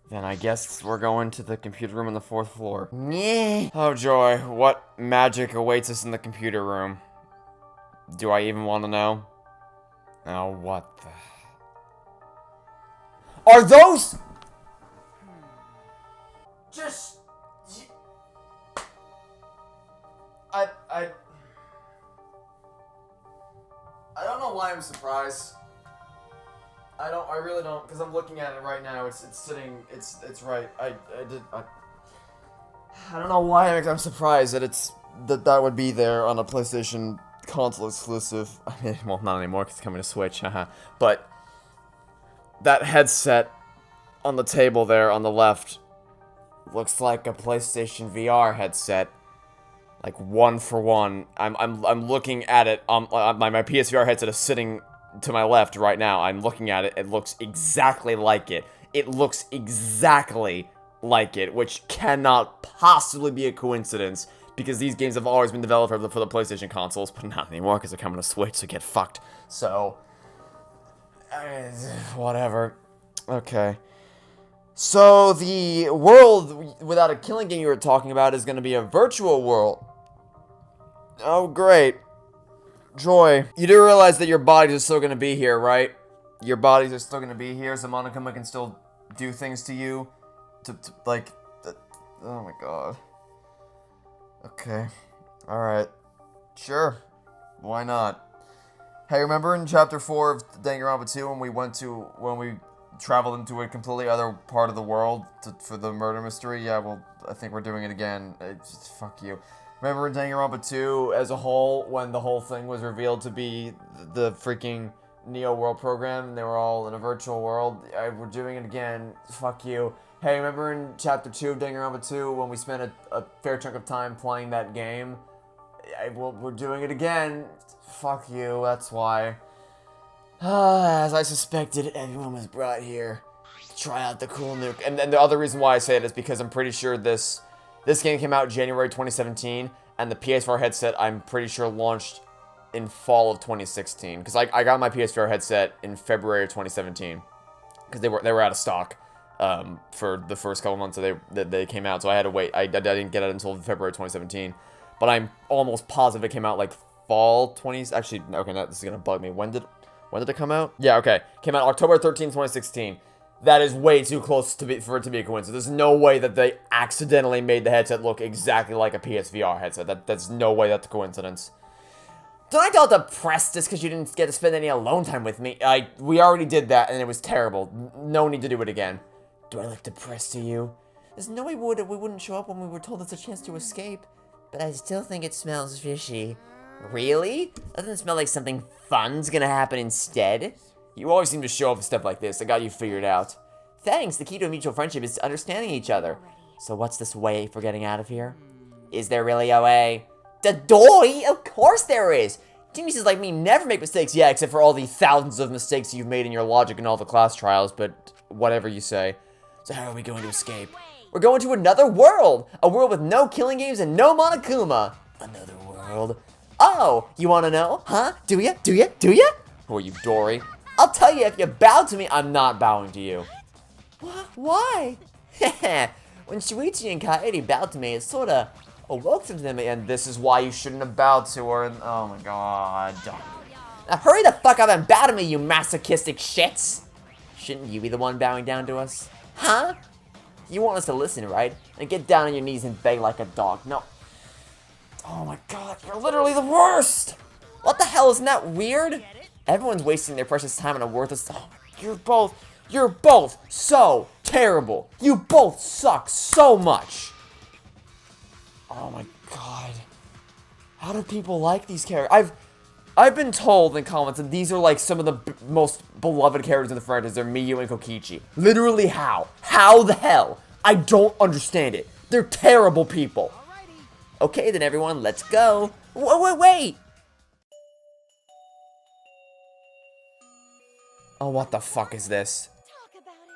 Then I guess we're going to the computer room on the 4th floor. Yeah. Oh joy, what magic awaits us in the computer room? Do I even want to know? Oh, what the... Are those... Just... I don't know why I'm surprised. I really don't, because I'm looking at it right now. It's sitting, it's right. I don't know why I'm surprised that that would be there on a PlayStation console exclusive. I mean, well, not anymore because it's coming to Switch, but that headset on the table there on the left looks like a PlayStation VR headset, like one for one. I'm looking at it. My PSVR headset is sitting to my left right now. I'm looking at it. It looks exactly like it. It looks exactly like it, which cannot possibly be a coincidence, because these games have always been developed for the PlayStation consoles, but not anymore because they're coming to Switch, so get fucked. So, whatever. Okay. So, the world without a killing game you were talking about is going to be a virtual world. Oh, great. Joy, you do realize that your bodies are still going to be here, right? Your bodies are still going to be here, so Monokuma can still do things to you. Oh my god. Okay. Alright. Sure. Why not? Hey, remember in Chapter 4 of Danganronpa 2 when we traveled into a completely other part of the world for the murder mystery? Yeah, well, I think we're doing it again. Fuck you. Remember in Danganronpa 2 as a whole, when the whole thing was revealed to be the freaking Neo World program, and they were all in a virtual world? We're doing it again. Fuck you. Hey, remember in Chapter 2 of Danganronpa 2 when we spent a fair chunk of time playing that game? We're doing it again. Fuck you, that's why. As I suspected, everyone was brought here to try out the cool nuke. And the other reason why I say it is because I'm pretty sure this game came out January 2017, and the PS4 headset, I'm pretty sure, launched in fall of 2016. Because I got my PS4 headset in February of 2017. Because they were out of stock for the first couple months that they came out. So I had to wait. I didn't get it until February 2017. But I'm almost positive it came out like fall 20... Actually, okay, this is going to bug me. When did it come out? Yeah, okay. Came out October 13, 2016. That is way too close for it to be a coincidence. There's no way that they accidentally made the headset look exactly like a PSVR headset. That's no way that's a coincidence. Don't I feel depressed just because you didn't get to spend any alone time with me? We already did that, and it was terrible. No need to do it again. Do I look depressed to you? There's no way we wouldn't show up when we were told there's a chance to escape. But I still think it smells fishy. Really? Doesn't it smell like something fun's gonna happen instead? You always seem to show up with stuff like this. I got you figured out. Thanks, the key to a mutual friendship is understanding each other. So what's this way for getting out of here? Is there really a way? The door? Of course there is! Geniuses like me never make mistakes. Yeah, except for all the thousands of mistakes you've made in your logic in all the class trials, but whatever you say. So how are we going to escape? We're going to another world! A world with no killing games and no Monokuma! Another world? Oh, you wanna know? Huh? Do ya? Do ya? Do ya? Who are you, Dory? I'll tell you if you bow to me. I'm not bowing to you. Why? When Shuichi and Kaede bowed to me, it sorta awoke something in me, And this is why you shouldn't have bowed to her. Oh my god. now hurry the fuck up and bow to me, you masochistic shits! Shouldn't you be the one bowing down to us? Huh? You want us to listen, right? And get down on your knees and beg like a dog. No. Oh my god, you're literally the worst! What the hell, isn't that weird? Everyone's wasting their precious time on a worthless... Oh, You're both so terrible. You both suck so much. Oh my god. How do people like these characters? I've been told in comments that these are like some of the most beloved characters in the franchise. They're Miyu and Kokichi. Literally how? How the hell? I don't understand it. They're terrible people. okay then everyone, let's go. Wait! Oh, what the fuck is this? Talk about it.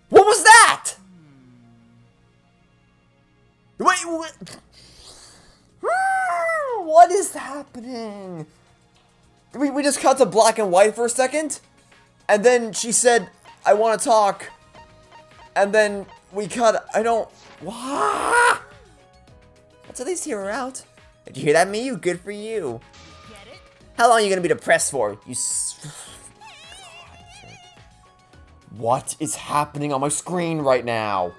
What was that? Wait, what? What is happening? We just cut to black and white for a second, and then she said, "I want to talk," and then we cut. I don't. What? Let's at least hear her out. Did you hear that, Miyu? Good for you. How long are you gonna be depressed for? What is happening on my screen right now?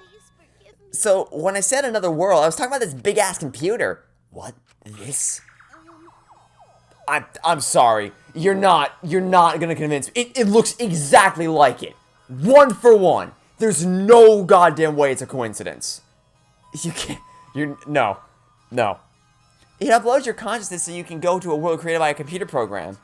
So, when I said another world, I was talking about this big-ass computer. What? This? I'm sorry. You're not gonna convince me. It looks exactly like it. 1 for 1. There's no goddamn way it's a coincidence. You can't. No. It uploads your consciousness so you can go to a world created by a computer program.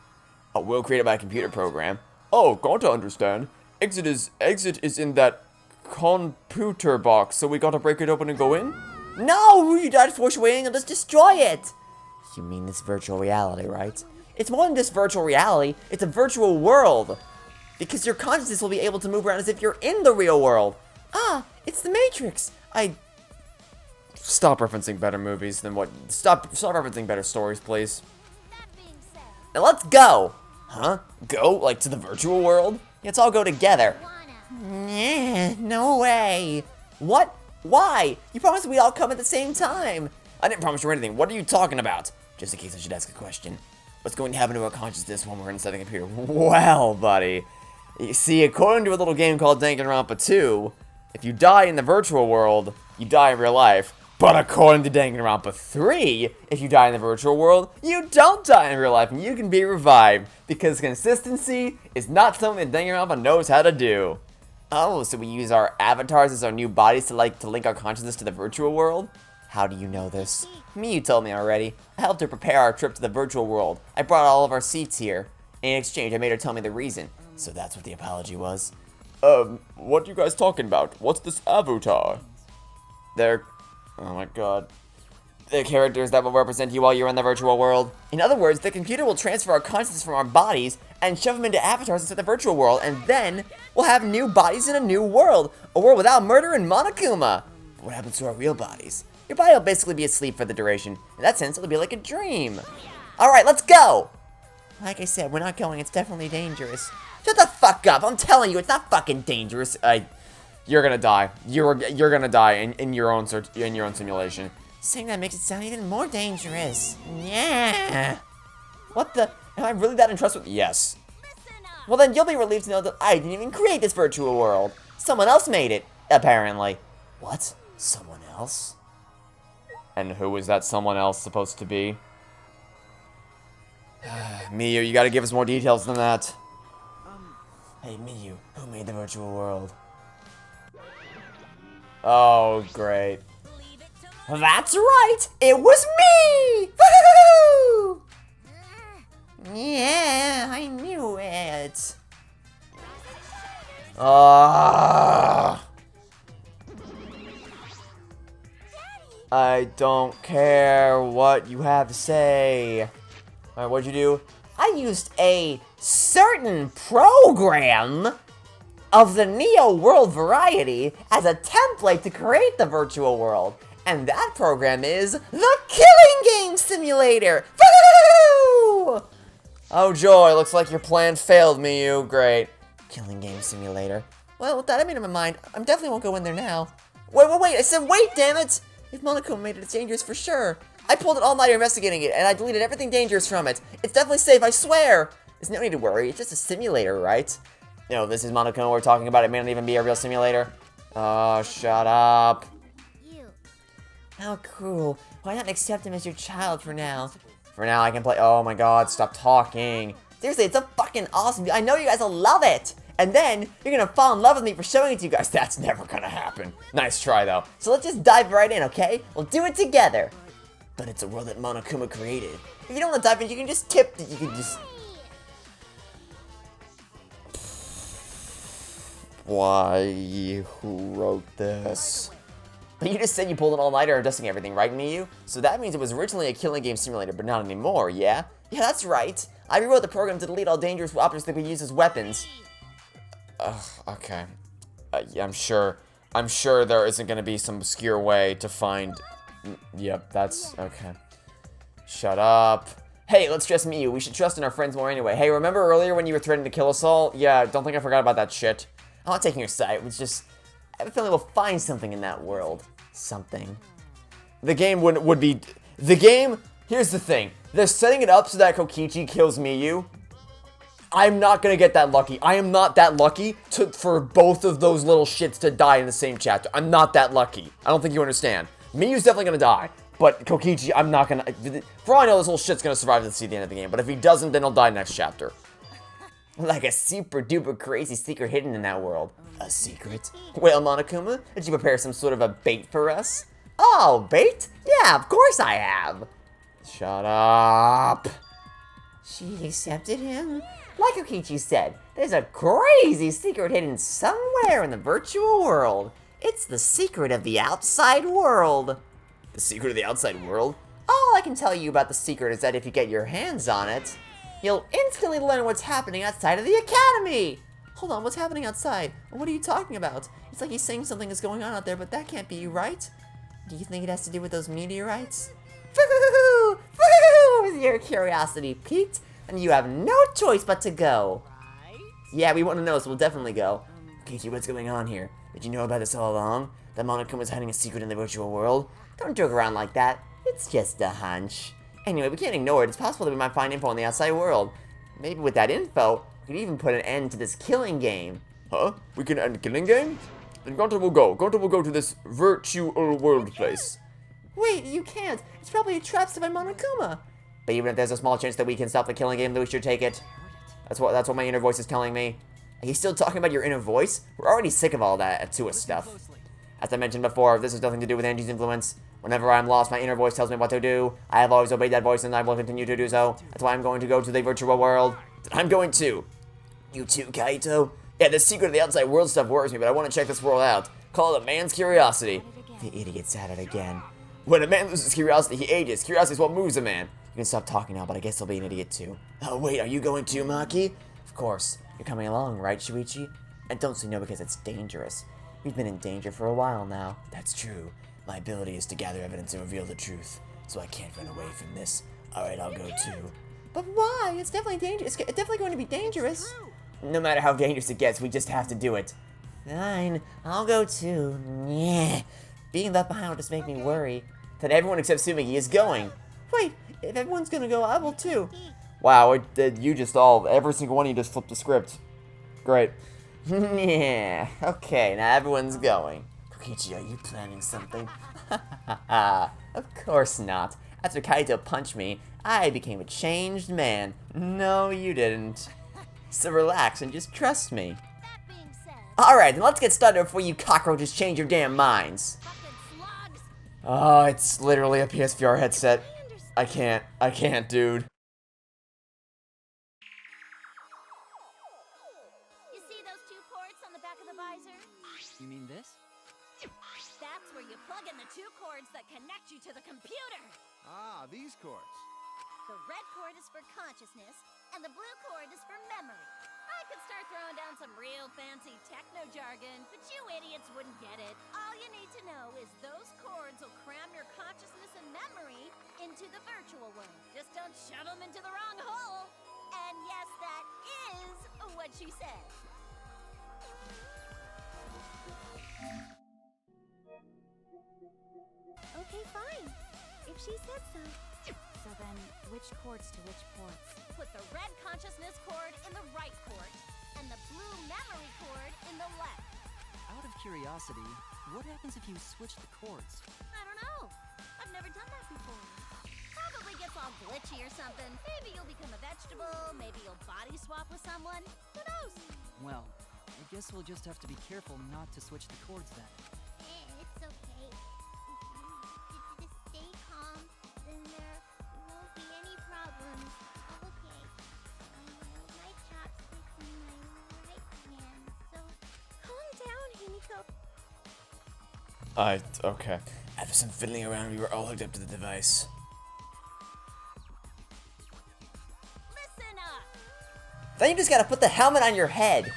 A world created by a computer program. Oh, got to understand. Exit is in that computer box, so we gotta break it open and go in? No! You died force your way in and let's destroy it! You mean this virtual reality, right? It's more than just virtual reality, it's a virtual world. Because your consciousness will be able to move around as if you're in the real world. Ah, it's the Matrix. Stop referencing better movies than what. Stop referencing better stories, please. Now let's go! Huh? Go? Like to the virtual world? Let's all go together. No way. What? Why? You promised we'd all come at the same time. I didn't promise you anything. What are you talking about? Just in case I should ask a question. What's going to happen to our consciousness when we're inside the computer? Well, buddy. You see, according to a little game called Danganronpa 2, if you die in the virtual world, you die in real life. But according to Danganronpa 3, if you die in the virtual world, you don't die in real life and you can be revived. Because consistency is not something that Danganronpa knows how to do. Oh, so we use our avatars as our new bodies to link our consciousness to the virtual world? How do you know this? You told me already. I helped her prepare our trip to the virtual world. I brought all of our seats here. In exchange, I made her tell me the reason. So that's what the apology was? What are you guys talking about? What's this avatar? Oh my god. The characters that will represent you while you're in the virtual world. In other words, the computer will transfer our consciousness from our bodies and shove them into avatars inside the virtual world, and then we'll have new bodies in a new world. A world without murder and Monokuma. But what happens to our real bodies? Your body will basically be asleep for the duration. In that sense, it'll be like a dream. Alright, let's go! Like I said, we're not going. It's definitely dangerous. Shut the fuck up! I'm telling you, it's not fucking dangerous. You're gonna die. You're gonna die in your own simulation. Saying that makes it sound even more dangerous. Yeah. What the? Am I really that entrusted? Yes. Well, then you'll be relieved to know that I didn't even create this virtual world. Someone else made it, apparently. What? Someone else? And who is that someone else supposed to be? Miyu, you gotta give us more details than that. Hey, Miyu, who made the virtual world? Oh, great. That's right! It was me! Woohoo! Yeah, I knew it. I don't care what you have to say. Alright, what'd you do? I used a certain program of the Neo World variety as a template to create the virtual world. And that program is the Killing Game Simulator! Woohoo! Oh joy, looks like your plan failed, Miyu. Great. Killing Game Simulator. Well, with that I made up my mind. I definitely won't go in there now. Wait, I said wait, damn it! If Monokuma made it, it's dangerous for sure. I pulled an all-nighter investigating it, and I deleted everything dangerous from it. It's definitely safe, I swear! There's no need to worry, it's just a simulator, right? No, this is Monokuma we're talking about. It may not even be a real simulator. Oh, shut up. How cruel. Why not accept him as your child for now? For now, I can play. Oh my god, stop talking. Seriously, it's a fucking awesome. I know you guys will love it! And then, you're gonna fall in love with me for showing it to you guys. That's never gonna happen. Nice try, though. So let's just dive right in, okay? We'll do it together. But it's a world that Monokuma created. If you don't want to dive in, you can just tip. You can just. Why? Who wrote this? But you just said you pulled an all-nighter and dusting everything, right, Miyu? So that means it was originally a killing game simulator, but not anymore, yeah? Yeah, that's right. I rewrote the program to delete all dangerous objects that we use as weapons. Okay. Yeah, I'm sure there isn't gonna be some obscure way to find. Yep, that's okay. Shut up. Hey, let's trust Miyu. We should trust in our friends more anyway. Hey, remember earlier when you were threatening to kill us all? Yeah, don't think I forgot about that shit. I'm not taking your side. It's just, I have a feeling we'll find something in that world. Something. The game would be. The game. Here's the thing. They're setting it up so that Kokichi kills Miyu. I'm not gonna get that lucky. I am not that lucky for both of those little shits to die in the same chapter. I'm not that lucky. I don't think you understand. Miyu's definitely gonna die, but Kokichi, I'm not gonna. For all I know, this little shit's gonna survive to see the end of the game. But if he doesn't, then he'll die next chapter. Like a super duper crazy secret hidden in that world. A secret? Well, Monokuma, did you prepare some sort of a bait for us? Oh, bait? Yeah, of course I have. Shut up. She accepted him? Like Kokichi said, there's a crazy secret hidden somewhere in the virtual world. It's the secret of the outside world. The secret of the outside world? All I can tell you about the secret is that if you get your hands on it, you'll instantly learn what's happening outside of the academy. Hold on, what's happening outside? What are you talking about? It's like he's saying something is going on out there, but that can't be right. Do you think it has to do with those meteorites? Foo-hoo-hoo-hoo! Foo-hoo-hoo! Is your curiosity piqued? And you have no choice but to go. Yeah, we want to know, so we'll definitely go. Kichi, what's going on here? Did you know about this all along? That Monokuma was hiding a secret in the virtual world? Don't joke around like that. It's just a hunch. Anyway, we can't ignore it. It's possible that we might find info on the outside world. Maybe with that info, we could even put an end to this killing game. Huh? We can end the killing game? Then Gonta will go. Gonta will go to this virtual world place. Wait, you can't. It's probably a trap set by Monokuma. But even if there's a small chance that we can stop the killing game, then we should take it. That's what my inner voice is telling me. Are you still talking about your inner voice? We're already sick of all that Atua stuff. As I mentioned before, this has nothing to do with Angie's influence. Whenever I'm lost, my inner voice tells me what to do. I have always obeyed that voice, and I will continue to do so. That's why I'm going to go to the virtual world. I'm going to. You too, Kaito? Yeah, the secret of the outside world stuff worries me, but I want to check this world out. Call it a man's curiosity. The idiot's at it again. When a man loses curiosity, he ages. Curiosity is what moves a man. You can stop talking now, but I guess I'll be an idiot too. Oh, wait, are you going too, Maki? Of course. You're coming along, right, Shuichi? And don't say no because it's dangerous. We've been in danger for a while now. That's true. My ability is to gather evidence and reveal the truth, so I can't run away from this. Alright, I'll go too. But why? It's definitely dangerous. It's definitely going to be dangerous. No matter how dangerous it gets, we just have to do it. Fine, I'll go too. Yeah. Being left behind will just make me worry. Then everyone except Sumigi is going. Wait, if everyone's gonna go, I will too. Wow, every single one of you just flipped the script. Great. Yeah, okay, now everyone's going. Kokichi, are you planning something? Of course not. After Kaito punched me, I became a changed man. No, you didn't. So relax and just trust me. That being said, Alright, then let's get started before you cockroaches change your damn minds. fucking slugs. Oh, it's literally a PSVR headset. I can't, dude. You see those two ports on the back of the visor? You mean this? That's where you plug in the two cords that connect you to the computer. Ah, these cords. The red cord is for consciousness, and the blue cord is for memory. I could start throwing down some real fancy techno jargon, but you idiots wouldn't get it. All you need to know is those cords will cram your consciousness and memory into the virtual world. Just don't shove them into the wrong hole. And yes, that is what she said. Okay, fine. If she said so. So then, which cords to which ports? Put the red consciousness cord in the right port, and the blue memory cord in the left. Out of curiosity, what happens if you switch the cords? I don't know. I've never done that before. Probably gets all glitchy or something. Maybe you'll become a vegetable. Maybe you'll body swap with someone. Who knows? Well, I guess we'll just have to be careful not to switch the cords then. It's okay. Just stay calm, then there won't be any problems. Okay. I have my chopsticks in my right hand, so calm down, Himiko. Okay. After some fiddling around, we were all hooked up to the device. Listen up. Then you just gotta put the helmet on your head.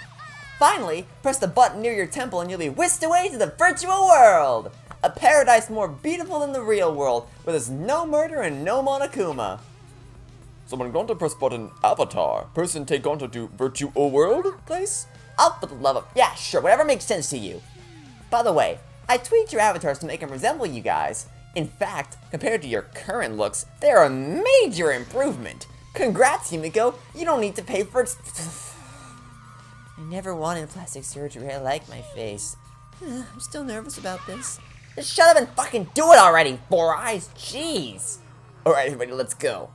Finally, press the button near your temple and you'll be whisked away to the virtual world! A paradise more beautiful than the real world, where there's no murder and no Monokuma. Someone going to press button avatar. Person take on to virtual world place? Oh, for the love of... Yeah, sure, whatever makes sense to you. By the way, I tweaked your avatars to make them resemble you guys. In fact, compared to your current looks, they're a major improvement. Congrats, Himiko. You don't need to pay for it. I never wanted plastic surgery. I like my face. I'm still nervous about this. Just shut up and fucking do it already, Four Eyes. Jeez. Alright, everybody, let's go.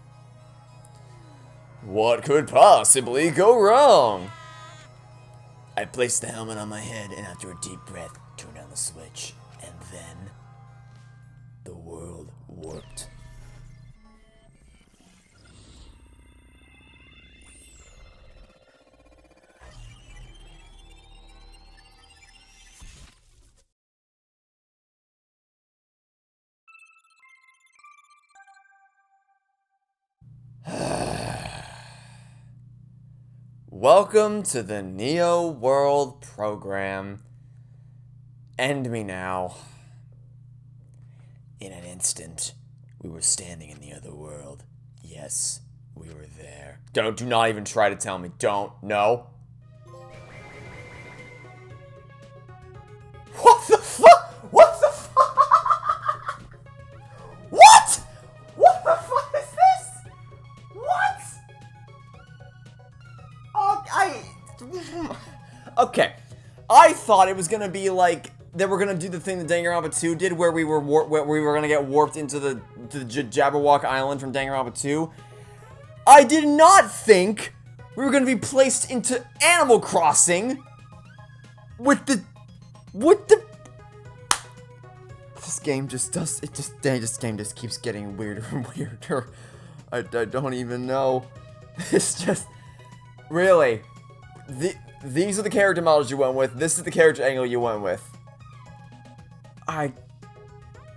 What could possibly go wrong? I placed the helmet on my head, and after a deep breath, turned on the switch, and then the world warped. Welcome to the Neo World program. End me now. In an instant, we were standing in the other world. Yes, we were there. Do not even try to tell me. Don't. No. What the fuck? What the fuck? What? What the fuck is this? What? Okay. I thought it was gonna be like they were gonna do the thing that Danganronpa 2 did, where we were gonna get warped into the Jabberwock Island from Danganronpa 2. I did not think we were gonna be placed into Animal Crossing with the this game just does it just this game just keeps getting weirder and weirder. I don't even know. It's just really these are the character models you went with. This is the character angle you went with.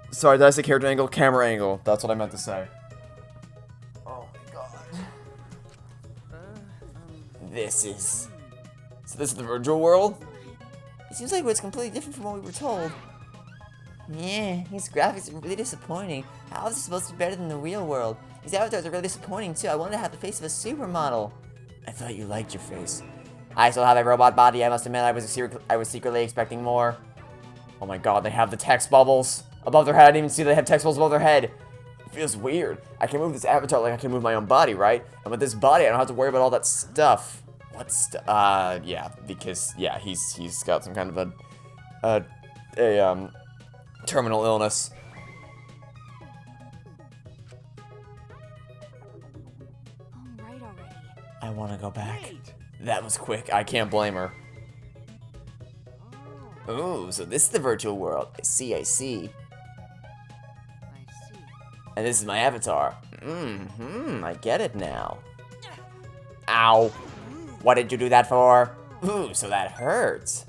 Sorry, did I say character angle? Camera angle. That's what I meant to say. Oh my god. This is... So this is the virtual world? It seems like it's completely different from what we were told. Yeah, these graphics are really disappointing. How is it supposed to be better than the real world? These avatars are really disappointing too. I wanted to have the face of a supermodel. I thought you liked your face. I still have a robot body. I must admit, I was secretly expecting more. Oh my god, they have the text bubbles above their head. I didn't even see they have text bubbles above their head. It feels weird. I can move this avatar like I can move my own body, right? And with this body, I don't have to worry about all that stuff. What stuff? Yeah, because, yeah, he's got some kind of a terminal illness. I want to go back. Wait. That was quick. I can't blame her. Ooh, so this is the virtual world. I see. I see. And this is my avatar. I get it now. Ow. What did you do that for? Ooh, so that hurts.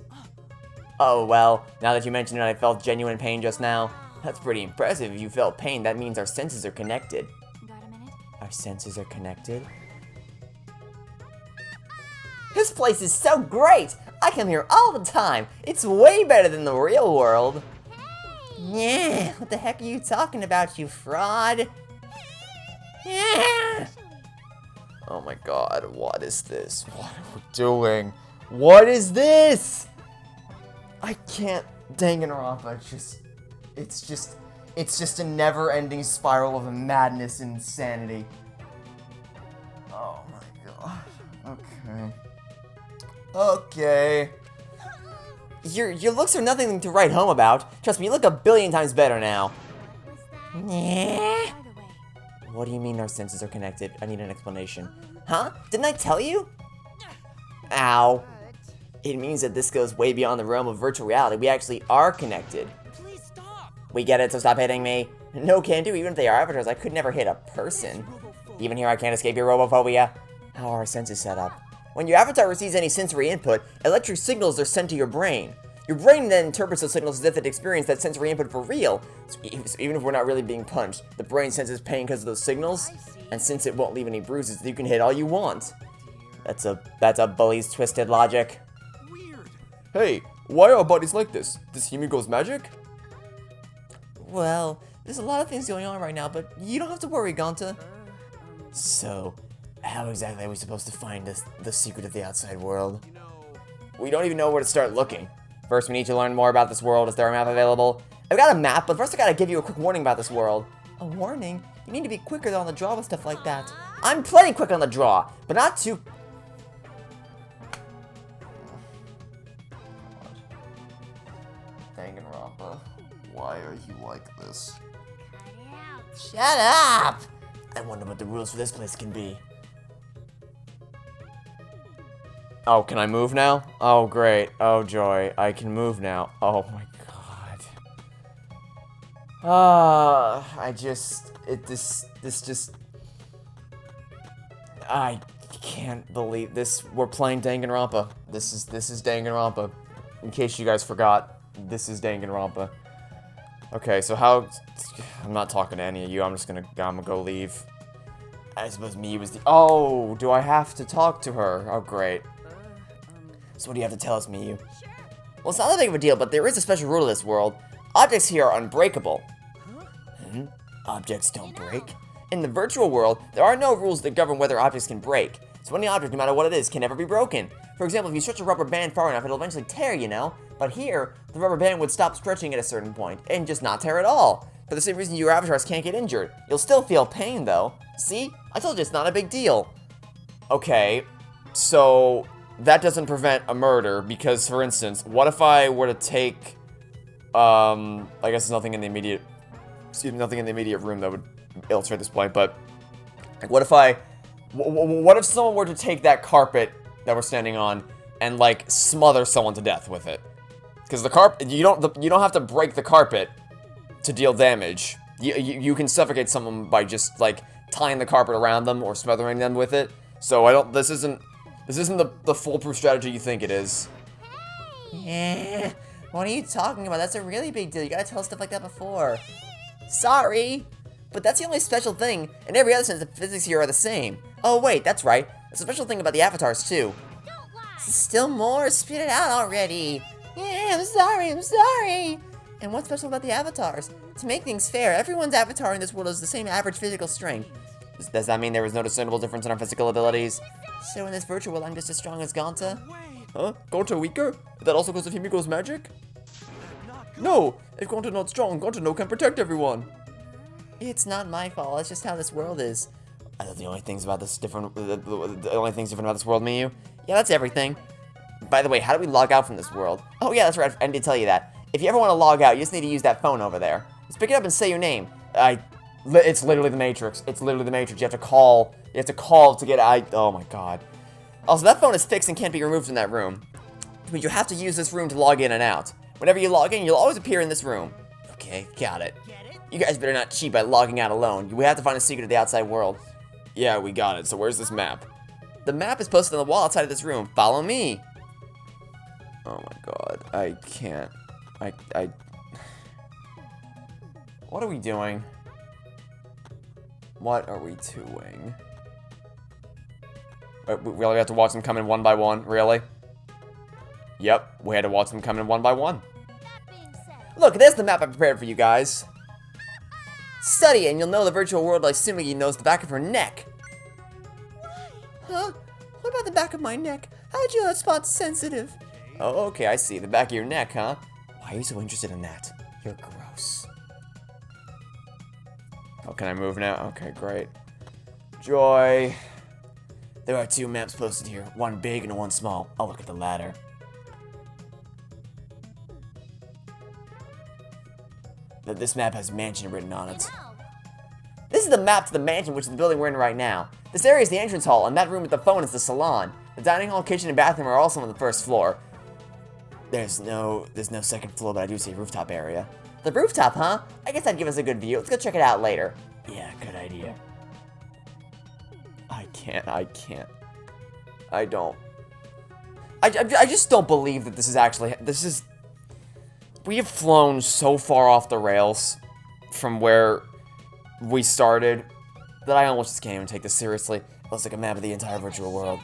Oh, well, now that you mention it, I felt genuine pain just now. That's pretty impressive. If you felt pain, that means our senses are connected. Got a minute? Our senses are connected? This place is so great! I come here all the time. It's way better than the real world. Yeah, what the heck are you talking about, you fraud? Yeah. Oh my god, what is this? What are we doing? What is this? I can't. Danganronpa, it's just a never-ending spiral of madness and insanity. Oh my god. Okay. Your looks are nothing to write home about. Trust me, you look 1,000,000,000 times better now. Was that Yeah. By the way, What do you mean our senses are connected? I need an explanation. Huh? Didn't I tell you? Ow. It means that this goes way beyond the realm of virtual reality. We actually are connected. Please stop. We get it, so stop hitting me. No can do, even if they are avatars, I could never hit a person. Even here, I can't escape your robophobia. How are our senses set up? When your avatar receives any sensory input, electric signals are sent to your brain. Your brain then interprets those signals as if it experienced that sensory input for real. So even if we're not really being punched, the brain senses pain because of those signals. And since it won't leave any bruises, you can hit all you want. That's a bully's twisted logic. Weird. Hey, why are our bodies like this? This Himiko's magic? Well, there's a lot of things going on right now, but you don't have to worry, Gonta. So, how exactly are we supposed to find the secret of the outside world? You know, We don't even know where to start looking. First, we need to learn more about this world. Is there a map available? I've got a map, but first I gotta give you a quick warning about this world. A warning? You need to be quicker on the draw with stuff like that. I'm plenty quick on the draw, but not too... Danganronpa, why are you like this? cut it out? Shut up! I wonder what the rules for this place can be. Oh, can I move now? Oh, great. Oh, joy. I can move now. Oh my god. I can't believe this. We're playing Danganronpa. This is Danganronpa. In case you guys forgot, this is Danganronpa. Okay, so how... I'm not talking to any of you. I'm gonna go leave. I suppose Miyu was the... Oh, do I have to talk to her? Oh, great. So what do you have to tell us, Miyu? Well, it's not that big of a deal, but there is a special rule to this world. Objects here are unbreakable. Objects don't break? In the virtual world, there are no rules that govern whether objects can break. So any object, no matter what it is, can never be broken. For example, if you stretch a rubber band far enough, it'll eventually tear, you know? But here, the rubber band would stop stretching at a certain point, and just not tear at all. For the same reason your avatars can't get injured. You'll still feel pain, though. See? I told you it's not a big deal. Okay, so that doesn't prevent a murder because, for instance, what if I were to take, I guess there's nothing in the immediate room that would illustrate this point, but like, what if someone were to take that carpet that we're standing on and like smother someone to death with it? Because the carpet, you don't have to break the carpet to deal damage. You can suffocate someone by just like tying the carpet around them or smothering them with it. So this isn't the foolproof strategy you think it is. Yeah. What are you talking about? That's a really big deal. You gotta tell us stuff like that before. Sorry, but that's the only special thing. In every other sense, the physics here are the same. Oh wait, that's right. There's a special thing about the avatars too. Don't lie. Still more? Spit it out already. Yeah, I'm sorry. And what's special about the avatars? To make things fair, everyone's avatar in this world is the same average physical strength. Does that mean there was no discernible difference in our physical abilities? So in this virtual world, I'm just as strong as Gonta? Huh? Gonta weaker? That also because of Himiko's magic? not good. No! If Gonta not strong, Gonta no can protect everyone. It's not my fault. It's just how this world is. I thought the only things about this different, the only things different about this world, Miyu? Yeah, that's everything. By the way, how do we log out from this world? Oh yeah, that's right, I need to tell you that. If you ever want to log out, you just need to use that phone over there. Just pick it up and say your name. It's literally the Matrix. It's literally the Matrix. You have to call. You have to call to get out. Oh my god. Also, that phone is fixed and can't be removed in that room. But you have to use this room to log in and out. Whenever you log in, you'll always appear in this room. Okay, got it. You guys better not cheat by logging out alone. We have to find a secret of the outside world. Yeah, we got it. So where's this map? The map is posted on the wall outside of this room. Follow me. Oh my god. I can't. I... What are we doing? What are we doing? We really have to watch them come in one by one? Really? Yep, we had to watch them come in one by one. That being said, Look, there's the map I prepared for you guys. Study it and you'll know the virtual world by assuming you knows the back of her neck. Huh? What about the back of my neck? How'd you know that spot's sensitive? Oh, okay, I see. The back of your neck, huh? Why are you so interested in that? You're gross. Oh, can I move now? Okay, great. Joy. There are 2 maps posted here, one big and one small. I'll look at the latter. This map has mansion written on it. no. This is the map to the mansion, which is the building we're in right now. This area is the entrance hall, and that room with the phone is the salon. The dining hall, kitchen, and bathroom are also on the first floor. There's no second floor, but I do see a rooftop area. The rooftop, huh? I guess that'd give us a good view. Let's go check it out later. Yeah, good idea. I can't. I don't. I just don't believe that this is actually... We have flown so far off the rails from where we started that I almost just can't even take this seriously. Looks like a map of the entire virtual world.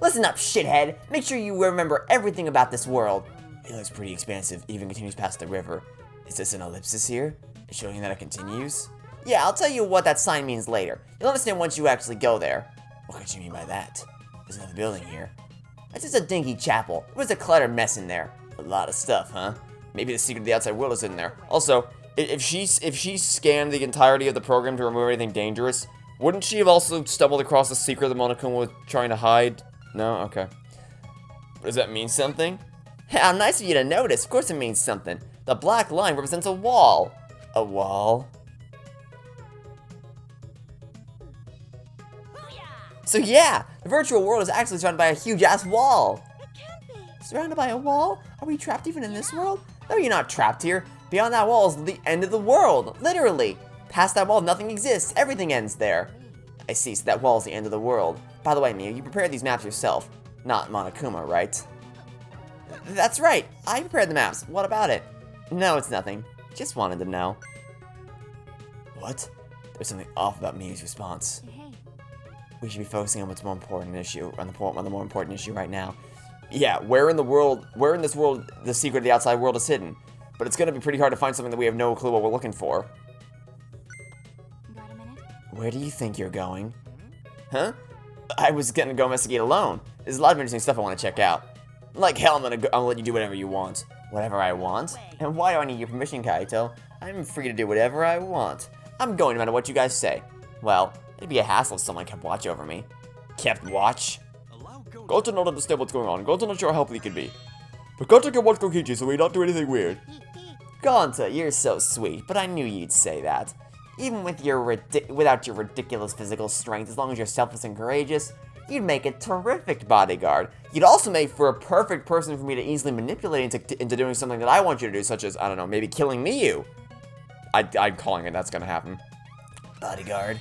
Listen up, shithead. Make sure you remember everything about this world. It looks pretty expansive, even continues past the river. Is this an ellipsis here? It's showing that it continues? Yeah, I'll tell you what that sign means later. You'll understand once you actually go there. What could you mean by that? There's another building here. It's just a dinky chapel. It was a cluttered mess in there. A lot of stuff, huh? Maybe the secret of the outside world is in there. Also, if she scanned the entirety of the program to remove anything dangerous, wouldn't she have also stumbled across the secret that Monokuma was trying to hide? No? Okay. Does that mean something? How nice of you to notice. Of course it means something. The black line represents a wall. A wall? So yeah, the virtual world is actually surrounded by a huge-ass wall. It can't be. Surrounded by a wall? Are we trapped even in this world? No, you're not trapped here. Beyond that wall is the end of the world, literally. Past that wall, nothing exists. Everything ends there. I see, so that wall is the end of the world. By the way, Mia, you prepared these maps yourself. Not Monokuma, right? That's right. I prepared the maps. What about it? No, it's nothing. Just wanted to know. What? There's something off about Mia's response. Hey, We should be focusing on what's more important issue, on the more important issue right now. Yeah, where in this world, the secret of the outside world is hidden. But it's gonna be pretty hard to find something that we have no clue what we're looking for. got a minute? Where do you think you're going? Huh? I was gonna go investigate alone. There's a lot of interesting stuff I want to check out. Like hell, I'm gonna let you do whatever you want. Whatever I want? And why do I need your permission, Kaito? I'm free to do whatever I want. I'm going no matter what you guys say. Well, it'd be a hassle if someone kept watch over me. Kept watch? Allow Goto. Goto don't understand what's going on. Goto not sure how helpful he can be. But Goto can watch Kokichi so we don't do anything weird. Gonta, you're so sweet, but I knew you'd say that. Even with without your ridiculous physical strength, as long as you're selfless and courageous, you'd make a terrific bodyguard. You'd also make for a perfect person for me to easily manipulate into doing something that I want you to do, such as, I don't know, maybe killing Miyu. I'm calling it, that's gonna happen. Bodyguard?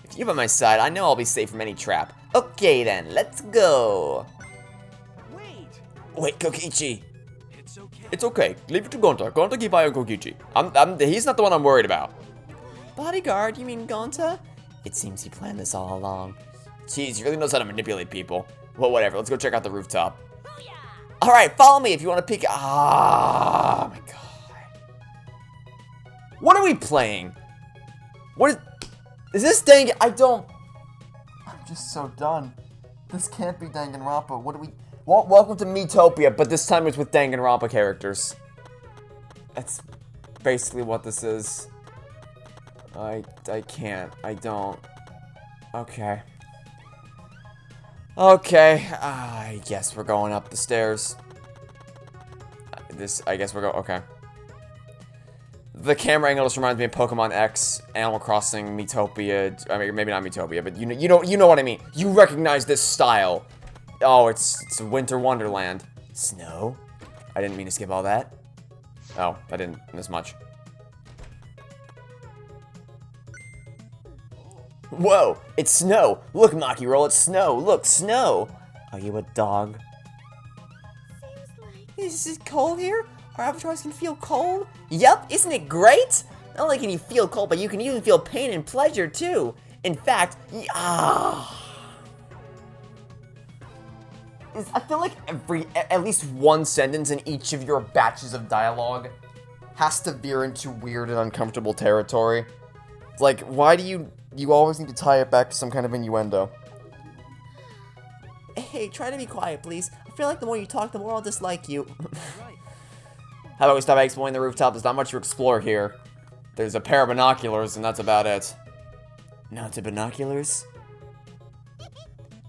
If you're by my side, I know I'll be safe from any trap. Okay then, let's go. Wait! Wait, Kokichi! It's okay. It's okay, leave it to Gonta. Gonta keep eye on Kokichi. He's not the one I'm worried about. Bodyguard, you mean Gonta? It seems he planned this all along. Jeez, he really knows how to manipulate people. Well, whatever, let's go check out the rooftop. Alright, follow me if you want to peek. Ah, my god. What are we playing? What is this dang? I'm just so done. This can't be Danganronpa. What do we... Welcome to Miitopia, but this time it's with Danganronpa characters. That's basically what this is. I can't. I don't. Okay. Okay. I guess we're going up the stairs. I guess we're going... Okay. The camera angle just reminds me of Pokemon X, Animal Crossing, Miitopia. I mean, maybe not Miitopia, but you know what I mean. You recognize this style. Oh, it's Winter Wonderland. Snow? I didn't mean to skip all that. Oh, I didn't miss much. Whoa, it's snow. Look, Maki Roll, it's snow. Look, snow. Are you a dog? Is it cold here? Our avatars can feel cold? Yup, isn't it great? Not only can you feel cold, but you can even feel pain and pleasure too. In fact, I feel like at least one sentence in each of your batches of dialogue has to veer into weird and uncomfortable territory. Like, why do you always need to tie it back to some kind of innuendo? hey, try to be quiet, please. I feel like the more you talk, the more I'll dislike you. How about we stop exploring the rooftop? There's not much to explore here. There's a pair of binoculars, and that's about it. Not to binoculars?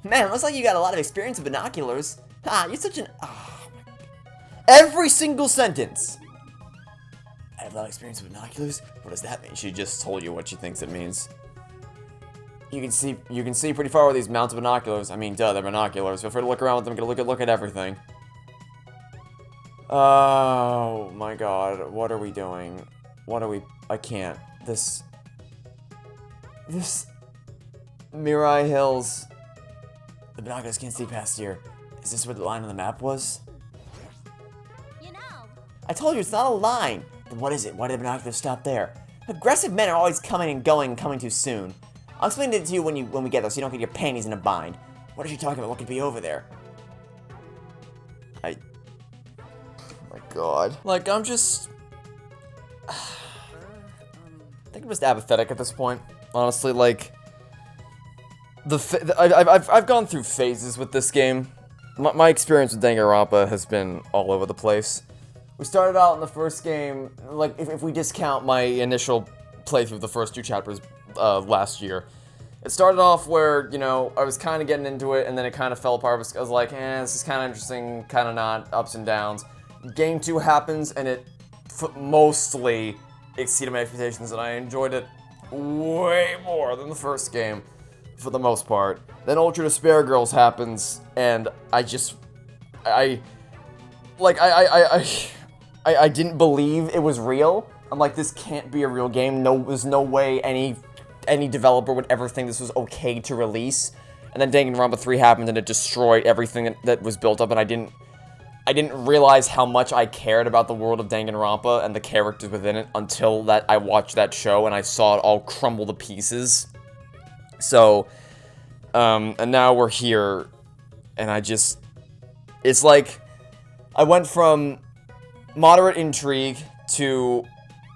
Man, looks like you got a lot of experience with binoculars. Ah, you're such an... Every single sentence! I have a lot of experience with binoculars? What does that mean? She just told you what she thinks it means. You can see pretty far with these mounted binoculars. I mean, duh, they're binoculars. Feel free to look around with them. Get a look at everything. Oh my god, what are we doing? I can't. This Mirai Hills. The binoculars can't see past here. Is this where the line on the map was? You know, I told you, it's not a line. Then what is it? Why did the binoculars stop there? Aggressive men are always coming and going, coming too soon. I'll explain it to you when we get there, so you don't get your panties in a bind. What is she talking about? What could be over there? Oh my god. Like, I'm just... I think I'm just apathetic at this point. Honestly, like... I've gone through phases with this game. My experience with Danganronpa has been all over the place. We started out in the first game, like, if we discount my initial playthrough, the first 2 chapters last year. It started off where, you know, I was kind of getting into it, and then it kind of fell apart. I was like, this is kind of interesting, kind of not, ups and downs. Game 2 happens, and it mostly exceeded my expectations, and I enjoyed it way more than the first game, for the most part. Then Ultra Despair Girls happens, and I didn't believe it was real. I'm like, this can't be a real game. There's no way any developer would ever think this was okay to release. And then Danganronpa 3 happened, and it destroyed everything that was built up, and I didn't realize how much I cared about the world of Danganronpa and the characters within it until I watched that show and I saw it all crumble to pieces. So, and now we're here, and it's like, I went from moderate intrigue to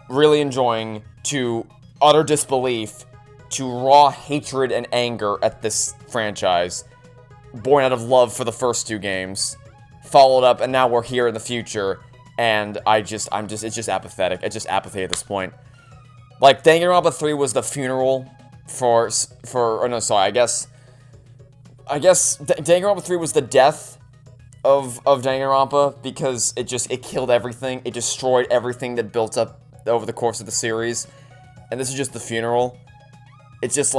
really enjoying to utter disbelief to raw hatred and anger at this franchise, born out of love for the first 2 games, followed up, and now we're here in the future, and it's just apathetic. It's just apathy at this point. Like, Danganronpa 3 was the funeral I guess Danganronpa 3 was the death of Danganronpa, because it killed everything. It destroyed everything that built up over the course of the series. And this is just the funeral. It's just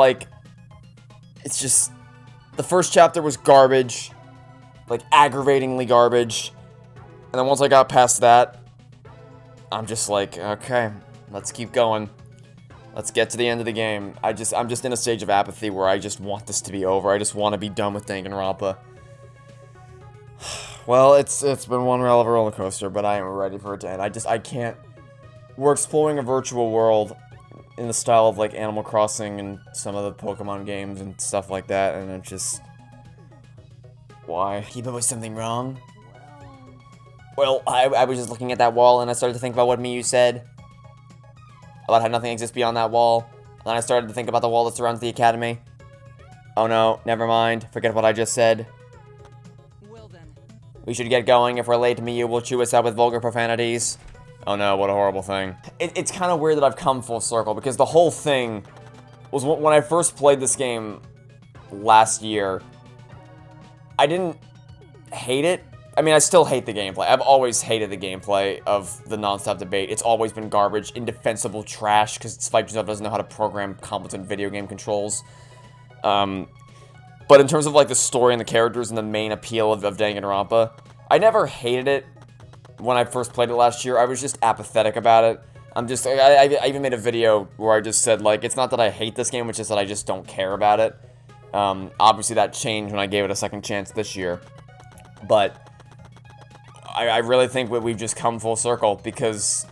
the first chapter was garbage, like aggravatingly garbage. And then once I got past that, I'm just like, okay, let's keep going. Let's get to the end of the game. I'm just in a stage of apathy where I just want this to be over. I just want to be done with Danganronpa. Well, it's been one hell of a roller coaster, but I am ready for it to end. I can't. We're exploring a virtual world in the style of, like, Animal Crossing and some of the Pokemon games and stuff like that, and it's just... Why? Keep up with something wrong? Well, I was just looking at that wall, and I started to think about what Miyu said. About how nothing exists beyond that wall. And then I started to think about the wall that surrounds the academy. Oh no, never mind. Forget what I just said. Well then. We should get going. If we're late, Miyu will chew us out with vulgar profanities. Oh no, what a horrible thing. It's kind of weird that I've come full circle, because the whole thing was when I first played this game last year, I didn't hate it. I mean, I still hate the gameplay. I've always hated the gameplay of the non-stop debate. It's always been garbage, indefensible trash, because Spike Chunsoft doesn't know how to program competent video game controls. But in terms of, like, the story and the characters and the main appeal of Danganronpa, I never hated it when I first played it last year. I was just apathetic about it. I even made a video where I just said, like, it's not that I hate this game, it's just that I just don't care about it. Obviously that changed when I gave it a second chance this year. But I really think we've just come full circle, because